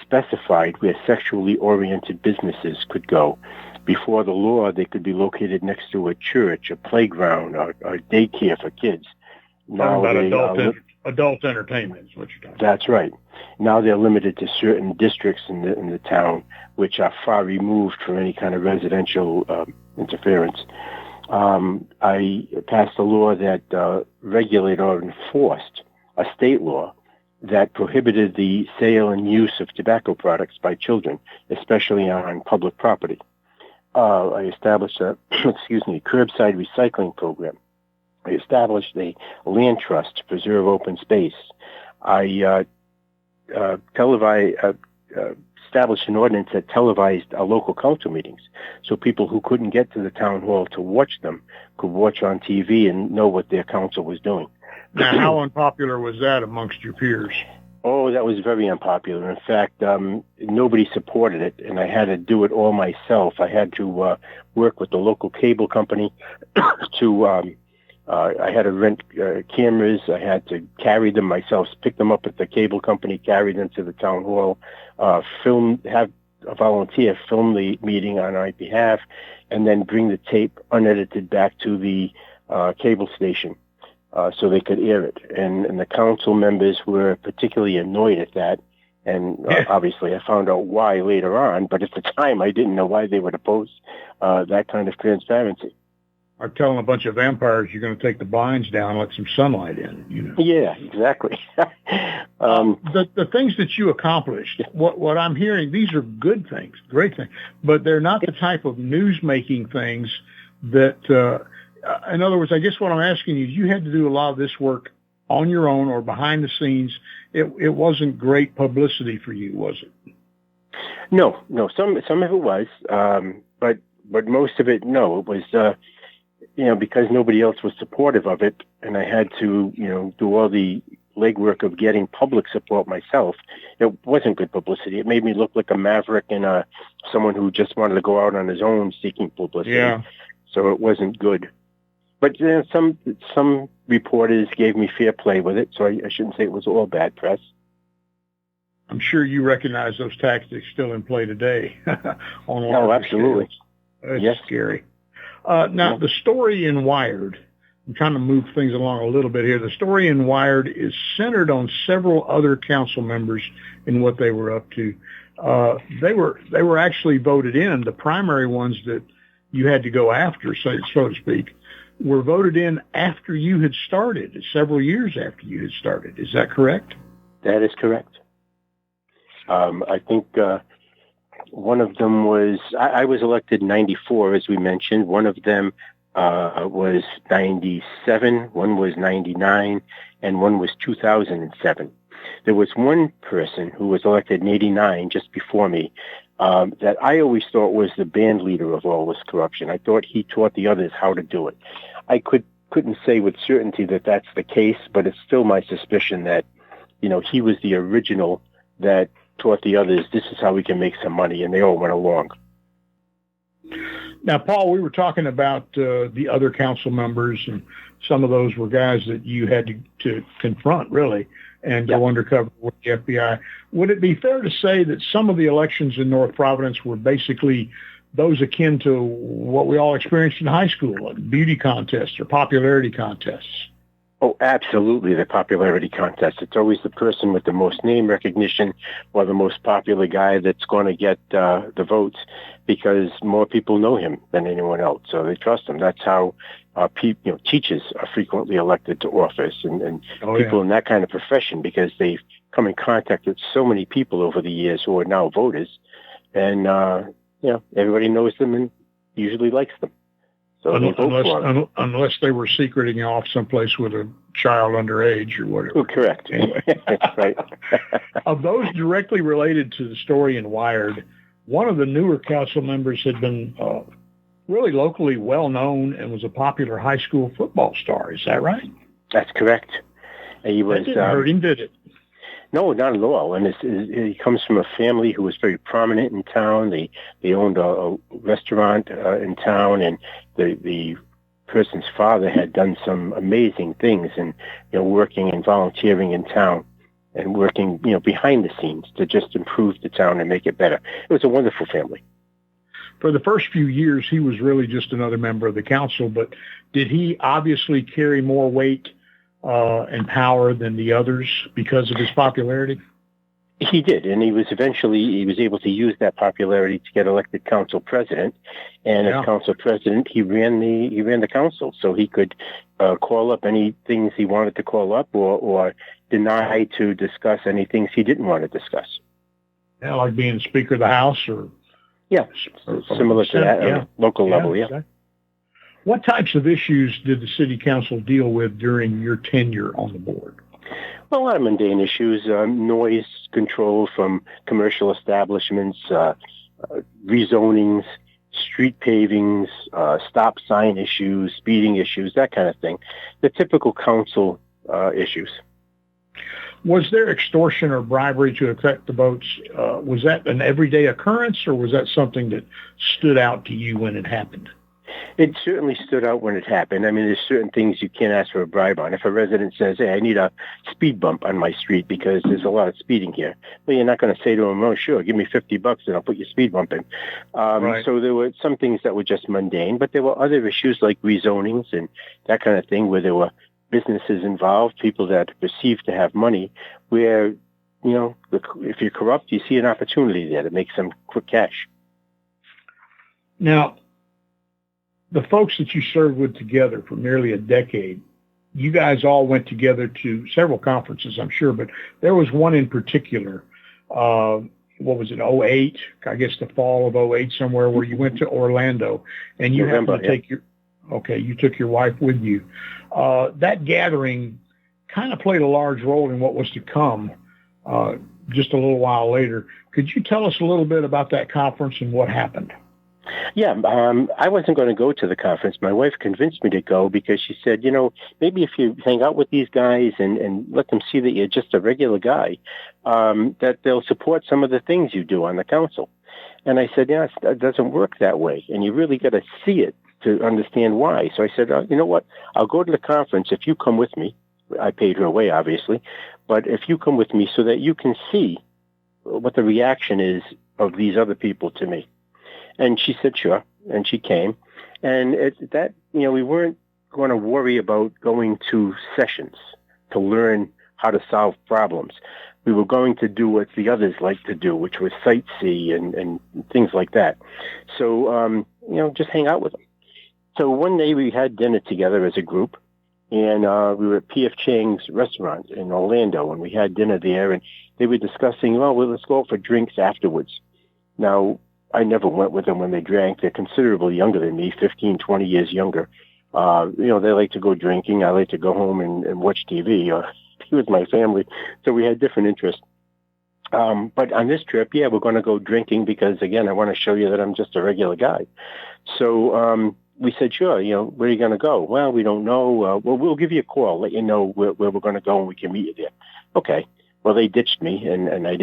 specified where sexually oriented businesses could go. Before the law, they could be located next to a church, a playground, or daycare for kids. Now adult entertainment is what you're talking about. That's right. Now they're limited to certain districts in the town, which are far removed from any kind of residential interference. I passed a law that regulated or enforced a state law that prohibited the sale and use of tobacco products by children, especially on public property. I established a curbside recycling program. I established a land trust to preserve open space. I established an ordinance that televised our local council meetings, so people who couldn't get to the town hall to watch them could watch on TV and know what their council was doing. Now, how unpopular was that amongst your peers? Oh, that was very unpopular. In fact, nobody supported it, and I had to do it all myself. I had to work with the local cable company I had to rent cameras. I had to carry them myself, pick them up at the cable company, carry them to the town hall, have a volunteer film the meeting on our behalf, and then bring the tape unedited back to the cable station so they could air it. And the council members were particularly annoyed at that. And obviously I found out why later on, but at the time I didn't know why they would oppose that kind of transparency. Or telling a bunch of vampires you're going to take the blinds down and let some sunlight in. Yeah, exactly. The things that you accomplished, what I'm hearing, these are good things, great things, but they're not the type of news-making things that, in other words, I guess what I'm asking you had to do a lot of this work on your own or behind the scenes. It wasn't great publicity for you, was it? No. Some of it was, but most of it, no. It was, because nobody else was supportive of it, and I had to, do all the legwork of getting public support myself. It wasn't good publicity. It made me look like a maverick and someone who just wanted to go out on his own seeking publicity. Yeah. So it wasn't good. But some reporters gave me fair play with it, so I shouldn't say it was all bad press. I'm sure you recognize those tactics still in play today. Oh, absolutely. It's scary. Now, the story in Wired, I'm trying to move things along a little bit here. The story in Wired is centered on several other council members and what they were up to. They were actually voted in. The primary ones that you had to go after, so to speak, were voted in after you had started, several years after you had started. Is that correct? That is correct. I think one of them was, I was elected in 94, as we mentioned. One of them was 97, one was 99, and one was 2007. There was one person who was elected in 89, just before me, that I always thought was the band leader of all this corruption. I thought he taught the others how to do it. I couldn't say with certainty that that's the case, but it's still my suspicion that, he was the original that taught the others, this is how we can make some money, and they all went along. Now, Paul, we were talking about the other council members, and some of those were guys that you had to confront, really, and go undercover with the FBI. Would it be fair to say that some of the elections in North Providence were basically those akin to what we all experienced in high school, like beauty contests or popularity contests? Oh, absolutely, the popularity contest. It's always the person with the most name recognition or the most popular guy that's going to get the votes because more people know him than anyone else, so they trust him. That's how teachers are frequently elected to office and people in that kind of profession because they've come in contact with so many people over the years who are now voters, and everybody knows them and usually likes them. So unless they were secreting off someplace with a child underage or whatever. Oh, correct. Right. Of those directly related to the story in Wired, one of the newer council members had been really locally well known and was a popular high school football star. Is that right? That's correct. He was. That didn't hurt him, did it? No, not at all. And he comes from a family who was very prominent in town. They owned a restaurant in town, and the person's father had done some amazing things, and working and volunteering in town, and working behind the scenes to just improve the town and make it better. It was a wonderful family. For the first few years, he was really just another member of the council. But did he obviously carry more weight and power than the others because of his popularity? He did, and he was able to use that popularity to get elected council president. And as council president, he ran the council, so he could call up any things he wanted to call up, or deny to discuss any things he didn't want to discuss. Yeah, like being Speaker of the House, or similar to that, local level. Yeah. Exactly. What types of issues did the city council deal with during your tenure on the board? Well, a lot of mundane issues, noise control from commercial establishments, rezonings, street pavings, stop sign issues, speeding issues, that kind of thing. The typical council issues. Was there extortion or bribery to affect the votes? Was that an everyday occurrence, or was that something that stood out to you when it happened? It certainly stood out when it happened. I mean, there's certain things you can't ask for a bribe on. If a resident says, hey, I need a speed bump on my street because there's a lot of speeding here, well, you're not going to say to them, oh, sure, give me $50 and I'll put your speed bump in. Right. So there were some things that were just mundane, but there were other issues like rezonings and that kind of thing where there were businesses involved, people that are perceived to have money, where, if you're corrupt, you see an opportunity there to make some quick cash. Now, the folks that you served with together for nearly a decade, you guys all went together to several conferences, I'm sure, but there was one in particular, what was it, 2008? I guess the fall of 2008 somewhere, where you went to Orlando, and you happened to take you took your wife with you. That gathering kind of played a large role in what was to come just a little while later. Could you tell us a little bit about that conference and what happened? Yeah, I wasn't going to go to the conference. My wife convinced me to go because she said, maybe if you hang out with these guys and let them see that you're just a regular guy, that they'll support some of the things you do on the council. And I said, it doesn't work that way. And you really got to see it to understand why. So I said, you know what? I'll go to the conference if you come with me. I paid her way, obviously. But if you come with me so that you can see what the reaction is of these other people to me. And she said, sure. And she came. And we weren't going to worry about going to sessions to learn how to solve problems. We were going to do what the others like to do, which was sightsee and things like that. So, just hang out with them. So one day we had dinner together as a group, and we were at P.F. Chang's restaurant in Orlando, and we had dinner there, and they were discussing, let's go out for drinks afterwards. Now, I never went with them when they drank. They're considerably younger than me, 15, 20 years younger. They like to go drinking. I like to go home and watch TV be with my family. So we had different interests. But on this trip, we're going to go drinking because, again, I want to show you that I'm just a regular guy. So we said, sure, where are you going to go? Well, we don't know. We'll give you a call, let you know where we're going to go, and we can meet you there. Okay. Well, they ditched me, and I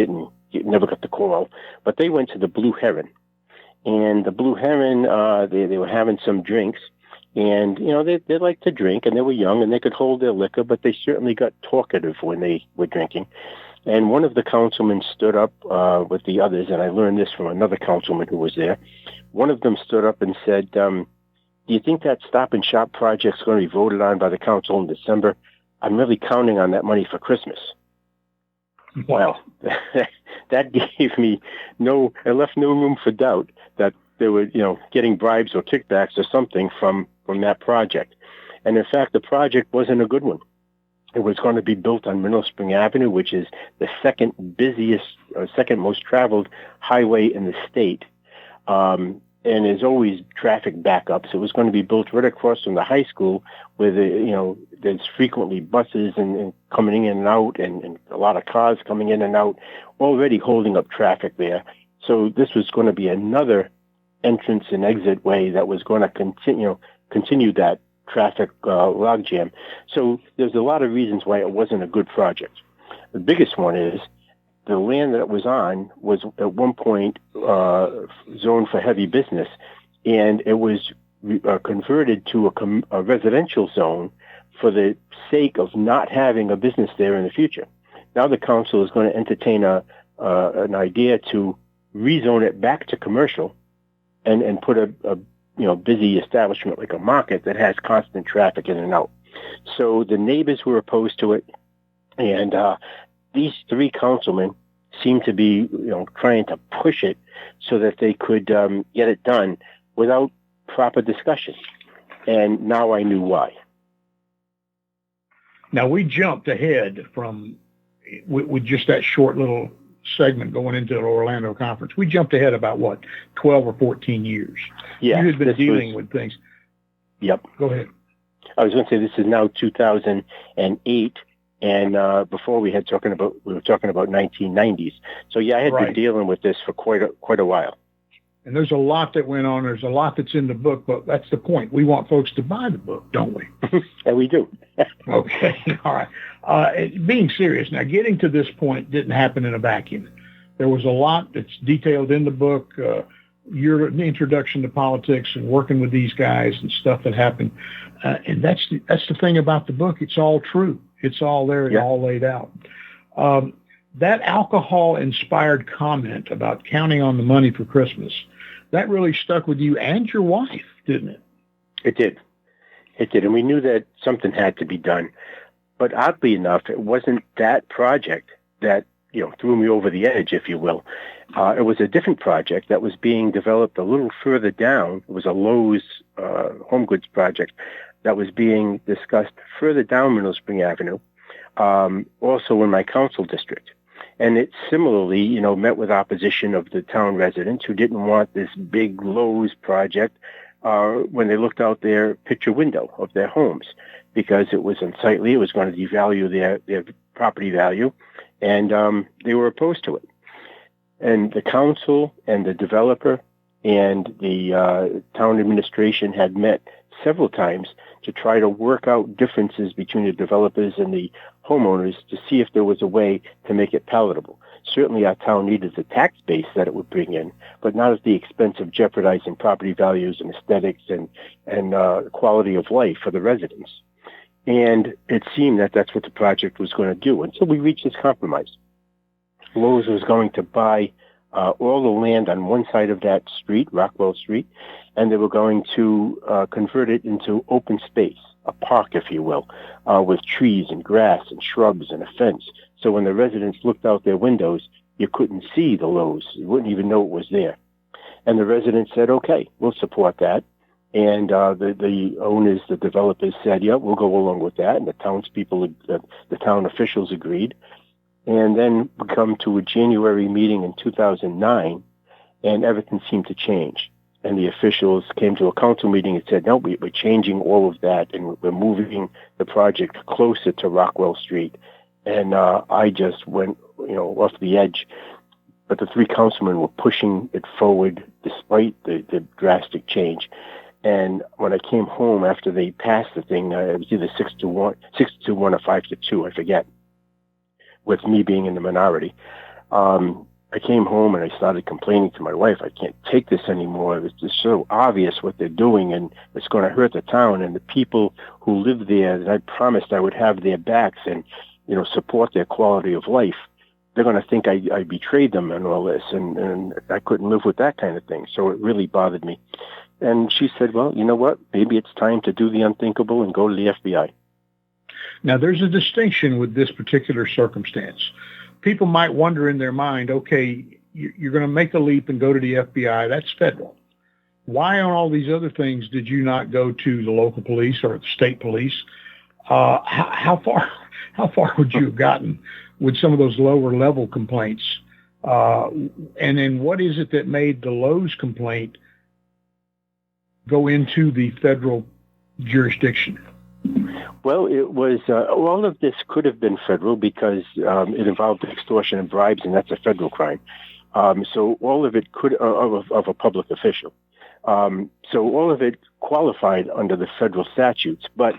never got the call. But they went to the Blue Heron. And the Blue Heron, they were having some drinks. And, they liked to drink, and they were young, and they could hold their liquor, but they certainly got talkative when they were drinking. And one of the councilmen stood up with the others, and I learned this from another councilman who was there. One of them stood up and said, do you think that Stop and Shop project's going to be voted on by the council in December? I'm really counting on that money for Christmas. Wow. Well, that gave me it left no room for doubt that they were, getting bribes or kickbacks or something from that project. And in fact, the project wasn't a good one. It was going to be built on Mineral Spring Avenue, which is the second most traveled highway in the state. And there's always traffic backups. It was going to be built right across from the high school where there's frequently buses and coming in and out and a lot of cars coming in and out, already holding up traffic there. So this was going to be another entrance and exit way that was going to continue that traffic logjam. So there's a lot of reasons why it wasn't a good project. The biggest one is the land that it was on was at one point zoned for heavy business, and it was converted to a residential zone for the sake of not having a business there in the future. Now the council is going to entertain an idea to rezone it back to commercial and put a busy establishment like a market that has constant traffic in and out. So the neighbors were opposed to it, and these three councilmen seemed to be, trying to push it so that they could get it done without proper discussion. And now I knew why. Now we jumped ahead from with just that short little segment going into the Orlando conference. We jumped ahead about 12 or 14 years. Yeah, you had been dealing with things. Yep. Go ahead. I was going to say this is now 2008, and before we were talking about 1990s. So yeah, I had been dealing with this for quite a while. And there's a lot that went on. There's a lot that's in the book, but that's the point. We want folks to buy the book, don't we? And we do. Okay. All right. Being serious, now getting to this point didn't happen in a vacuum. There was a lot that's detailed in the book, your introduction to politics and working with these guys and stuff that happened. And that's the thing about the book. It's all true. It's all there and all laid out. That alcohol-inspired comment about counting on the money for Christmas, that really stuck with you and your wife, didn't it? It did. It did. And we knew that something had to be done. But oddly enough, it wasn't that project that, threw me over the edge, if you will. It was a different project that was being developed a little further down. It was a Lowe's home goods project that was being discussed further down Mineral Spring Avenue, also in my council district. And it similarly, met with opposition of the town residents who didn't want this big Lowe's project when they looked out their picture window of their homes, because it was unsightly. It was going to devalue their property value, and they were opposed to it. And the council and the developer and the town administration had met several times to try to work out differences between the developers and the homeowners to see if there was a way to make it palatable. Certainly our town needed the tax base that it would bring in, but not at the expense of jeopardizing property values and aesthetics and quality of life for the residents. And it seemed that that's what the project was going to do. And so we reached this compromise. Lowe's was going to buy all the land on one side of that street, Rockwell Street, and they were going to convert it into open space, a park, if you will, with trees and grass and shrubs and a fence. So when the residents looked out their windows, you couldn't see the Lowe's. You wouldn't even know it was there. And the residents said, okay, we'll support that. And the owners, the developers said, yeah, we'll go along with that. And the townspeople, the town officials agreed. And then we come to a January meeting in 2009, and everything seemed to change. And the officials came to a council meeting and said, no, we're changing all of that, and we're moving the project closer to Rockwell Street. And I just went, off the edge. But the three councilmen were pushing it forward despite the drastic change. And when I came home after they passed the thing, it was either 6-1 or 5-2, I forget, with me being in the minority. I came home and I started complaining to my wife, I can't take this anymore. It's just so obvious what they're doing, and it's going to hurt the town and the people who live there. And I promised I would have their backs and, support their quality of life. They're going to think I betrayed them and all this, and I couldn't live with that kind of thing. So it really bothered me. And she said, well, you know what? Maybe it's time to do the unthinkable and go to the FBI. Now, there's a distinction with this particular circumstance. People might wonder in their mind, okay, you're going to make a leap and go to the FBI. That's federal. Why on all these other things did you not go to the local police or the state police? How far would you have gotten with some of those lower level complaints? And then what is it that made the Lowe's complaint go into the federal jurisdiction? Well, it was all of this could have been federal because it involved extortion and bribes, and that's a federal crime. So all of it could of a public official. So all of it qualified under the federal statutes. But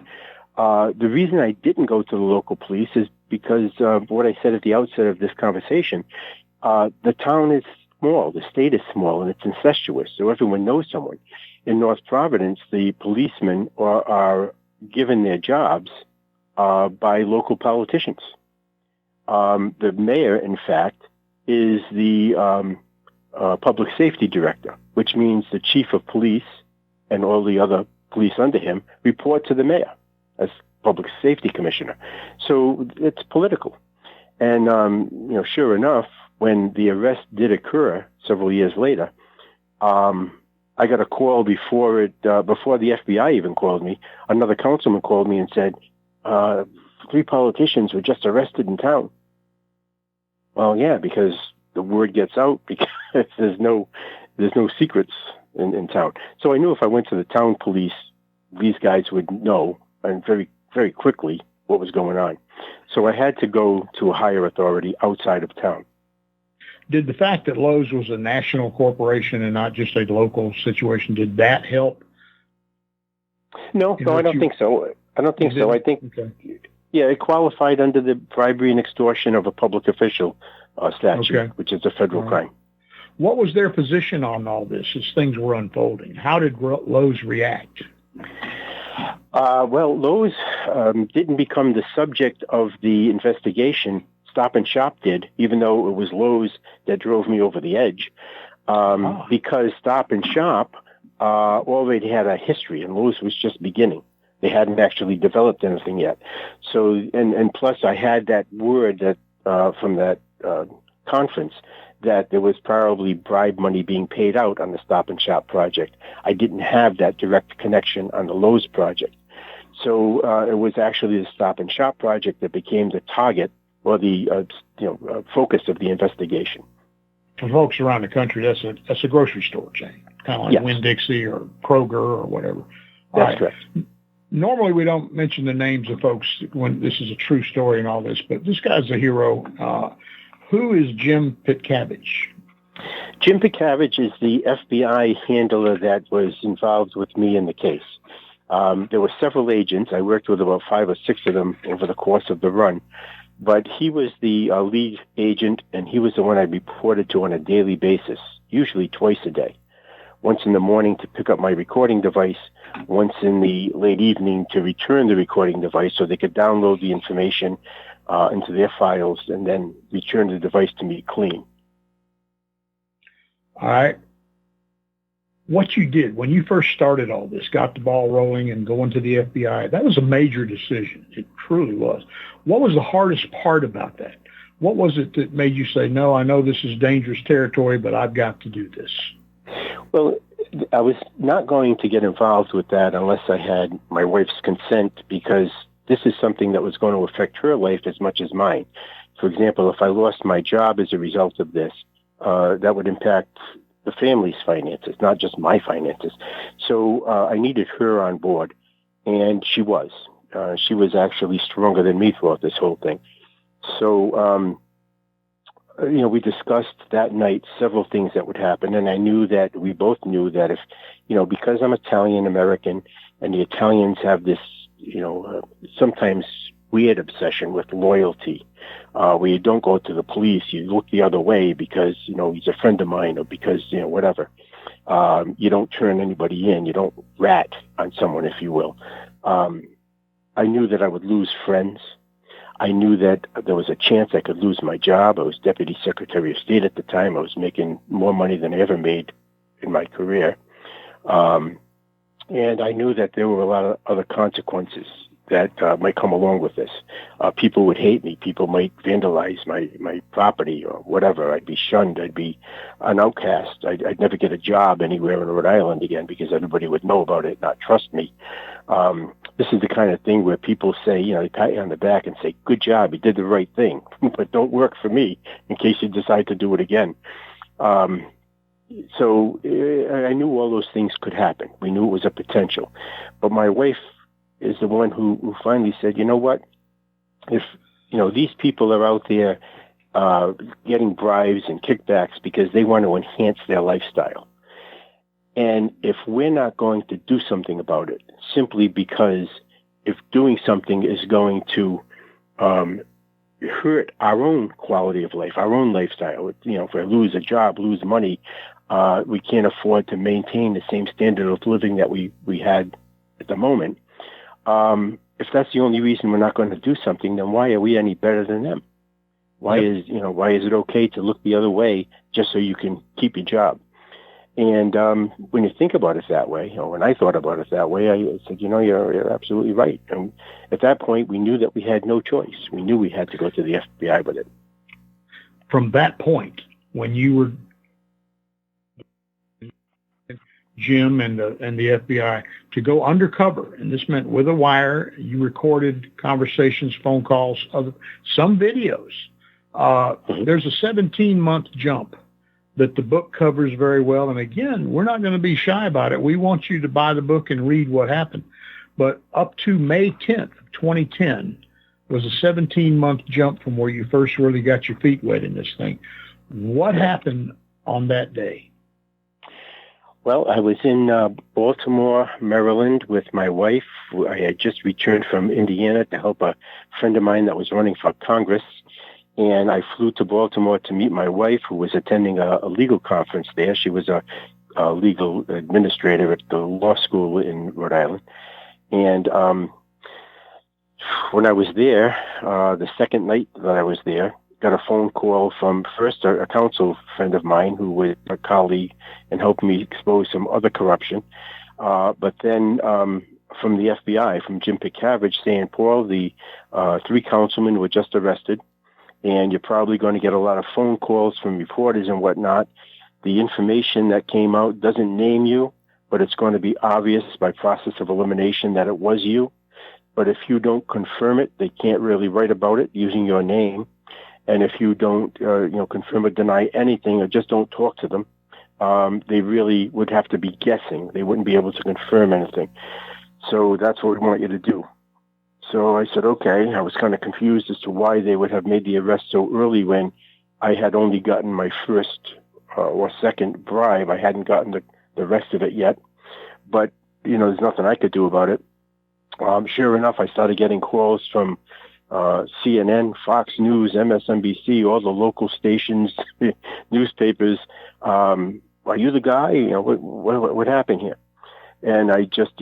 the reason I didn't go to the local police is because what I said at the outset of this conversation. The town is small, the state is small, and it's incestuous, so everyone knows someone. In North Providence, the policemen are given their jobs by local politicians. The mayor, in fact, is the public safety director, which means the chief of police and all the other police under him report to the mayor as public safety commissioner. So it's political. And, sure enough, when the arrest did occur several years later, I got a call before the FBI even called me. Another councilman called me and said, 3 politicians were just arrested in town. Well, yeah, because the word gets out because there's no secrets in town. So I knew if I went to the town police, these guys would know, and very, very quickly, what was going on. So I had to go to a higher authority outside of town. Did the fact that Lowe's was a national corporation and not just a local situation, did that help? No, I don't think so. I don't think so. I think, it qualified under the bribery and extortion of a public official statute, which is a federal crime. What was their position on all this as things were unfolding? How did Lowe's react? Well, Lowe's didn't become the subject of the investigation. Stop and Shop did, even though it was Lowe's that drove me over the edge, because Stop and Shop already had a history, and Lowe's was just beginning. They hadn't actually developed anything yet. So, and plus, I had that word that from that conference that there was probably bribe money being paid out on the Stop and Shop project. I didn't have that direct connection on the Lowe's project. So it was actually the Stop and Shop project that became the target or the focus of the investigation. For folks around the country, that's a grocery store chain, kind of like Winn-Dixie or Kroger or whatever. That's correct. Normally, we don't mention the names of folks when this is a true story and all this, but this guy's a hero. Who is Jim Pitcavage? Jim Pitcavage is the FBI handler that was involved with me in the case. There were several agents. I worked with about 5 or 6 of them over the course of the run. But he was the lead agent, and he was the one I reported to on a daily basis, usually twice a day. Once in the morning to pick up my recording device, once in the late evening to return the recording device so they could download the information into their files and then return the device to me clean. All right. What you did when you first started all this, got the ball rolling and going to the FBI, that was a major decision. It truly was. What was the hardest part about that? What was it that made you say, no, I know this is dangerous territory, but I've got to do this? Well, I was not going to get involved with that unless I had my wife's consent, because this is something that was going to affect her life as much as mine. For example, if I lost my job as a result of this, that would impact the family's finances, not just my finances. So I needed her on board, and she was. She was actually stronger than me throughout this whole thing. So, we discussed that night several things that would happen, and I knew that we both knew that if, because I'm Italian-American, and the Italians have this, sometimes weird obsession with loyalty, where you don't go to the police, you look the other way because, he's a friend of mine or because, whatever. You don't turn anybody in. You don't rat on someone, if you will. I knew that I would lose friends. I knew that there was a chance I could lose my job. I was Deputy Secretary of State at the time. I was making more money than I ever made in my career. And I knew that there were a lot of other consequences that might come along with this. People would hate me. People might vandalize my property or whatever. I'd be shunned. I'd be an outcast. I'd never get a job anywhere in Rhode Island again because everybody would know about it, not trust me. This is the kind of thing where people say, they pat you on the back and say, good job, you did the right thing, but don't work for me in case you decide to do it again. So I knew all those things could happen. We knew it was a potential. But my wife is the one who finally said, you know what? If, these people are out there getting bribes and kickbacks because they want to enhance their lifestyle. And if we're not going to do something about it, simply because if doing something is going to hurt our own quality of life, our own lifestyle, if we lose a job, lose money, we can't afford to maintain the same standard of living that we had at the moment. If that's the only reason we're not going to do something, then why are we any better than them? Why is it okay to look the other way just so you can keep your job? And when you think about it that way, when I thought about it that way, I said, you're absolutely right. And at that point, we knew that we had no choice. We knew we had to go to the FBI with it. From that point, when you were Jim and the FBI to go undercover, and this meant with a wire, you recorded conversations, phone calls, some videos. There's a 17-month jump that the book covers very well. And again, we're not going to be shy about it. We want you to buy the book and read what happened. But up to May 10th, 2010, was a 17-month jump from where you first really got your feet wet in this thing. What happened on that day? Well, I was in Baltimore, Maryland with my wife. I had just returned from Indiana to help a friend of mine that was running for Congress. And I flew to Baltimore to meet my wife, who was attending a legal conference there. She was a legal administrator at the law school in Rhode Island. And when I was there, the second night that I was there, got a phone call from first a counsel friend of mine who was a colleague and helped me expose some other corruption. But then from the FBI, from Jim Pickavage, saying, Paul, the 3 councilmen were just arrested. And you're probably going to get a lot of phone calls from reporters and whatnot. The information that came out doesn't name you, but it's going to be obvious by process of elimination that it was you. But if you don't confirm it, they can't really write about it using your name. And if you don't, confirm or deny anything or just don't talk to them, they really would have to be guessing. They wouldn't be able to confirm anything. So that's what we want you to do. So I said, okay. I was kind of confused as to why they would have made the arrest so early when I had only gotten my first or second bribe. I hadn't gotten the rest of it yet. But, there's nothing I could do about it. Sure enough, I started getting calls from CNN, Fox News, MSNBC, all the local stations, newspapers. Are you the guy? What happened here? And I just,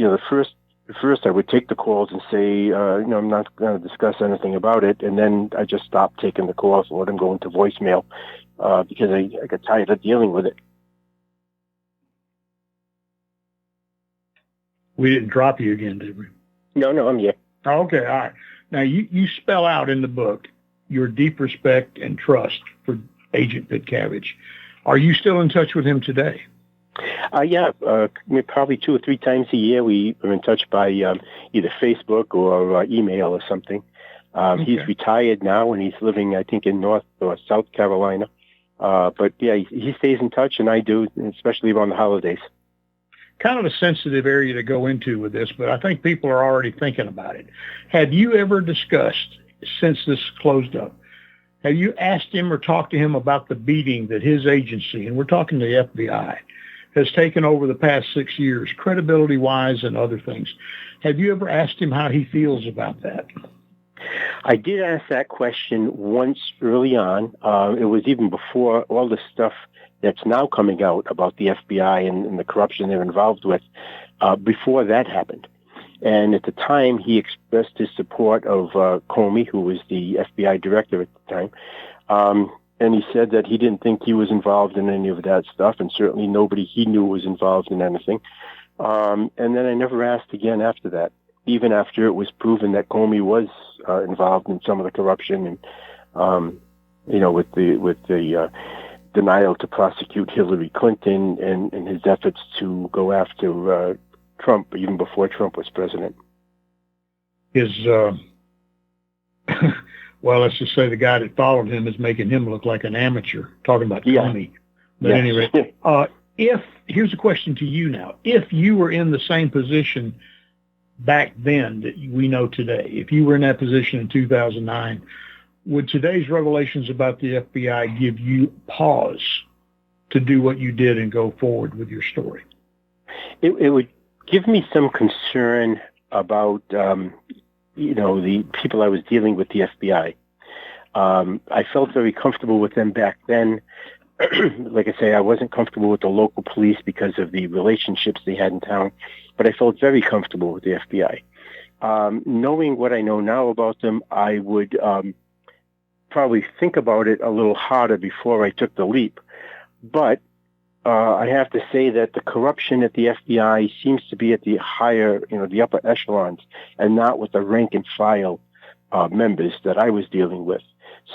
First, I would take the calls and say, I'm not going to discuss anything about it. And then I just stopped taking the calls and let them go into voicemail because I got tired of dealing with it. We didn't drop you again, did we? No, I'm here. Okay, all right. Now, you spell out in the book your deep respect and trust for Agent Pickavage. Are you still in touch with him today? Yeah, probably 2 or 3 times a year we are in touch by either Facebook or email or something. Okay. He's retired now and he's living, I think, in North or South Carolina. But yeah, he stays in touch, and I do, especially around the holidays. Kind of a sensitive area to go into with this, but I think people are already thinking about it. Have you ever discussed, since this closed up, have you asked him or talked to him about the beating that his agency, and we're talking to the FBI, has taken over the past 6 years, credibility-wise and other things? Have you ever asked him how he feels about that? I did ask that question once early on. It was even before all the stuff that's now coming out about the FBI and the corruption they're involved with, before that happened. And at the time, he expressed his support of Comey, who was the FBI director at the time. And he said that he didn't think he was involved in any of that stuff, and certainly nobody he knew was involved in anything. And then I never asked again after that. even after it was proven that Comey was involved in some of the corruption and, with the denial to prosecute Hillary Clinton and his efforts to go after Trump even before Trump was president. Well, let's just say the guy that followed him is making him look like an amateur, talking about Comey. But anyway, here's a question to you now. If you were in the same position back then that we know today, if you were in that position in 2009, would today's revelations about the FBI give you pause to do what you did and go forward with your story? It would give me some concern about, the people I was dealing with, the FBI. I felt very comfortable with them back then. Like I say, I wasn't comfortable with the local police because of the relationships they had in town, but I felt very comfortable with the FBI. Knowing what I know now about them, I would probably think about it a little harder before I took the leap. But I have to say that the corruption at the FBI seems to be at the higher, the upper echelons, and not with the rank and file members that I was dealing with.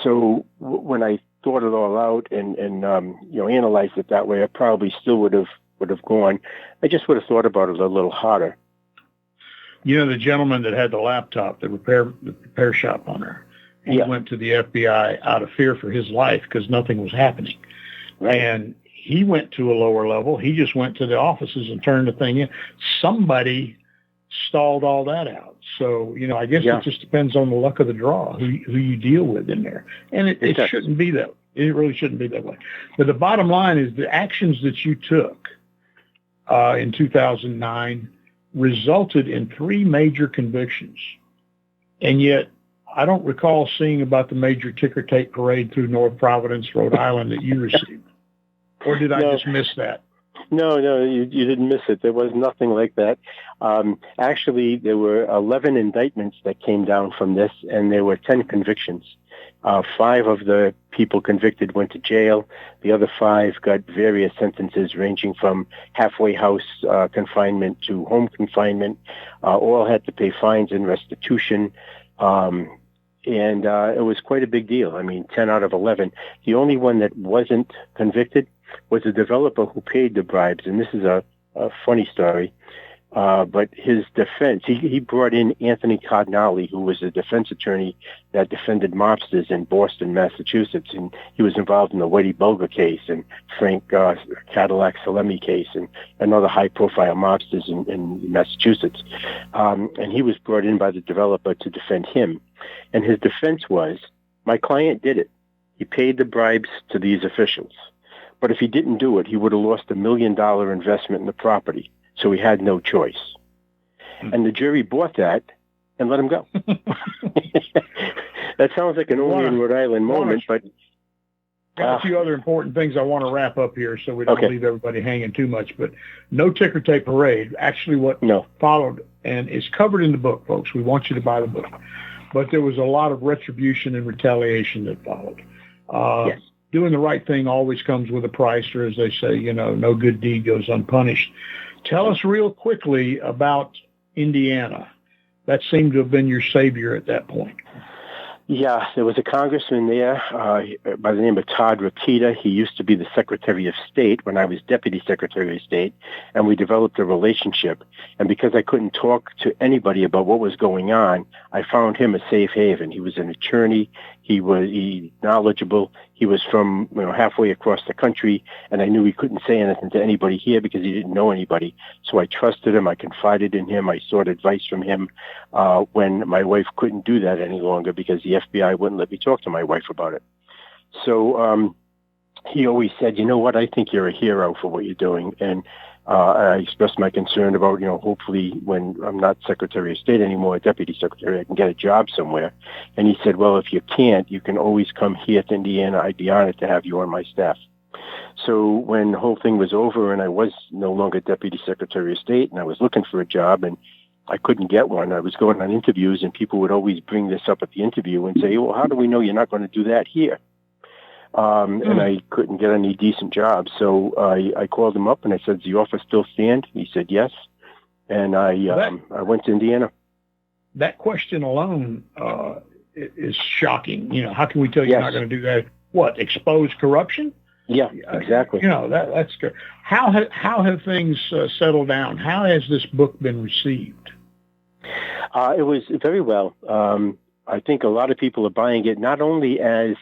So when I thought it all out and analyzed it that way, I probably still would have gone. I just would have thought about it a little harder. The gentleman that had the laptop, the repair shop owner, he went to the FBI out of fear for his life because nothing was happening. Right. And he went to a lower level. He just went to the offices and turned the thing in. Somebody stalled all that out. So, I guess it just depends on the luck of the draw, who you deal with in there. And it shouldn't be that. It really shouldn't be that way. But the bottom line is the actions that you took in 2009 resulted in 3 major convictions. And yet, I don't recall seeing about the major ticker tape parade through North Providence, Rhode Island that you received. Or did I just miss that? No, you didn't miss it. There was nothing like that. Actually, there were 11 indictments that came down from this, and there were 10 convictions. 5 of the people convicted went to jail. The other 5 got various sentences ranging from halfway house confinement to home confinement. All had to pay fines and restitution. And it was quite a big deal. 10 out of 11. The only one that wasn't convicted was a developer who paid the bribes. And this is a funny story. But his defense, he brought in Anthony Cardinale, who was a defense attorney that defended mobsters in Boston, Massachusetts. And he was involved in the Whitey Bulger case and Frank Cadillac Salemi case and other high-profile mobsters in Massachusetts. And he was brought in by the developer to defend him. And his defense was, my client did it. He paid the bribes to these officials. But if he didn't do it, he would have lost $1 million investment in the property. So he had no choice. And the jury bought that and let him go. That sounds like an only in Rhode Island moment, but... Got a few other important things I want to wrap up here so we don't leave everybody hanging too much. But no ticker tape parade. Actually, what followed, and it's covered in the book, folks. We want you to buy the book. But there was a lot of retribution and retaliation that followed. Yes. Doing the right thing always comes with a price, or as they say, no good deed goes unpunished. Tell us real quickly about Indiana. That seemed to have been your savior at that point. Yeah, there was a congressman there by the name of Todd Rokita. He used to be the Secretary of State when I was Deputy Secretary of State, and we developed a relationship. And because I couldn't talk to anybody about what was going on, I found him a safe haven. He was an attorney. He was knowledgeable. He was from halfway across the country, and I knew he couldn't say anything to anybody here because he didn't know anybody. So I trusted him. I confided in him. I sought advice from him when my wife couldn't do that any longer because the FBI wouldn't let me talk to my wife about it. So he always said, you know what, I think you're a hero for what you're doing. And I expressed my concern about, hopefully when I'm not Secretary of State anymore, Deputy Secretary, I can get a job somewhere. And he said, well, if you can't, you can always come here to Indiana. I'd be honored to have you on my staff. So when the whole thing was over and I was no longer Deputy Secretary of State and I was looking for a job and I couldn't get one, I was going on interviews and people would always bring this up at the interview and say, well, how do we know you're not going to do that here? And I couldn't get any decent jobs. So I called him up and I said, does the offer still stand? He said, yes. And I went to Indiana. that question alone is shocking. How can we tell you're not going to do that? What, expose corruption? Yeah, exactly. That's good. How have things settled down? How has this book been received? It was very well. I think a lot of people are buying it not only as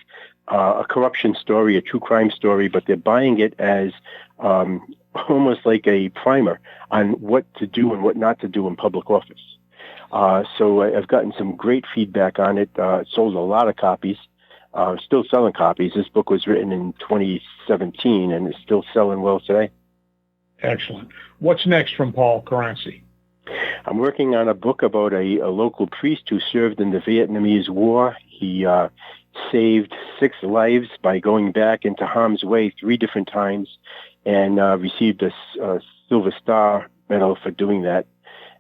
a corruption story, a true crime story, but they're buying it as almost like a primer on what to do and what not to do in public office. So I've gotten some great feedback on it. It sold a lot of copies. Still selling copies. This book was written in 2017 and is still selling well today. Excellent. What's next from Paul Caranci? I'm working on a book about a local priest who served in the Vietnamese War. He saved 6 lives by going back into harm's way 3 different times and received a Silver Star medal for doing that.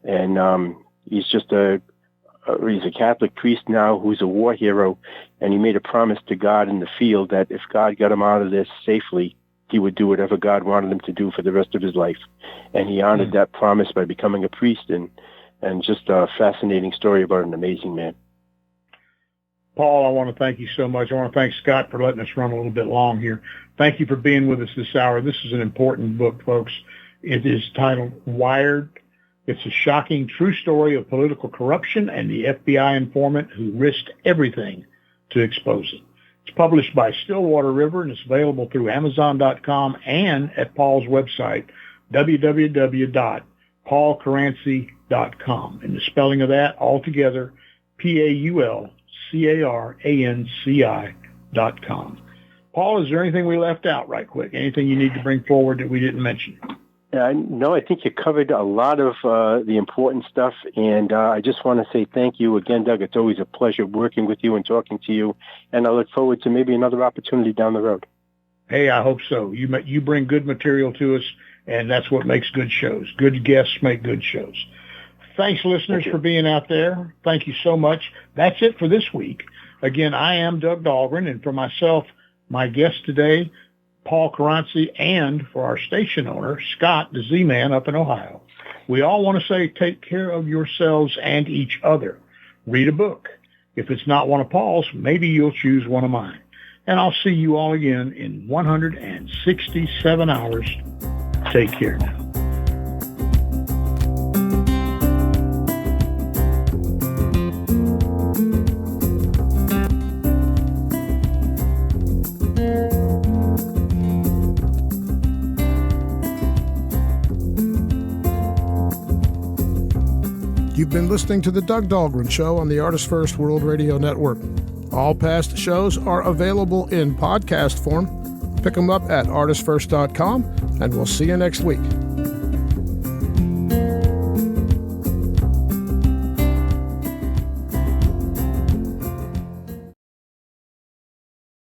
And he's just he's a Catholic priest now who's a war hero, and he made a promise to God in the field that if God got him out of this safely, he would do whatever God wanted him to do for the rest of his life. And he honored that promise by becoming a priest, and just a fascinating story about an amazing man. Paul, I want to thank you so much. I want to thank Scott for letting us run a little bit long here. Thank you for being with us this hour. This is an important book, folks. It is titled Wired. It's a shocking true story of political corruption and the FBI informant who risked everything to expose it. It's published by Stillwater River, and it's available through Amazon.com and at Paul's website, www.paulcaranci.com. And the spelling of that altogether, PaulCaranci.com. Paul, is there anything we left out right quick? Anything you need to bring forward that we didn't mention? No, I think you covered a lot of the important stuff, and I just want to say thank you again, Doug. It's always a pleasure working with you and talking to you, and I look forward to maybe another opportunity down the road. Hey, I hope so. You bring good material to us, and that's what makes good shows. Good guests make good shows. Thanks, listeners, for being out there. Thank you so much. That's it for this week. Again, I am Doug Dahlgren, and for myself, my guest today, Paul Caranci, and for our station owner, Scott, the Z-Man up in Ohio. We all want to say take care of yourselves and each other. Read a book. If it's not one of Paul's, maybe you'll choose one of mine. And I'll see you all again in 167 hours. Take care now. You've been listening to The Doug Dahlgren Show on the ArtistFirst World Radio Network. All past shows are available in podcast form. Pick them up at ArtistFirst.com, and we'll see you next week.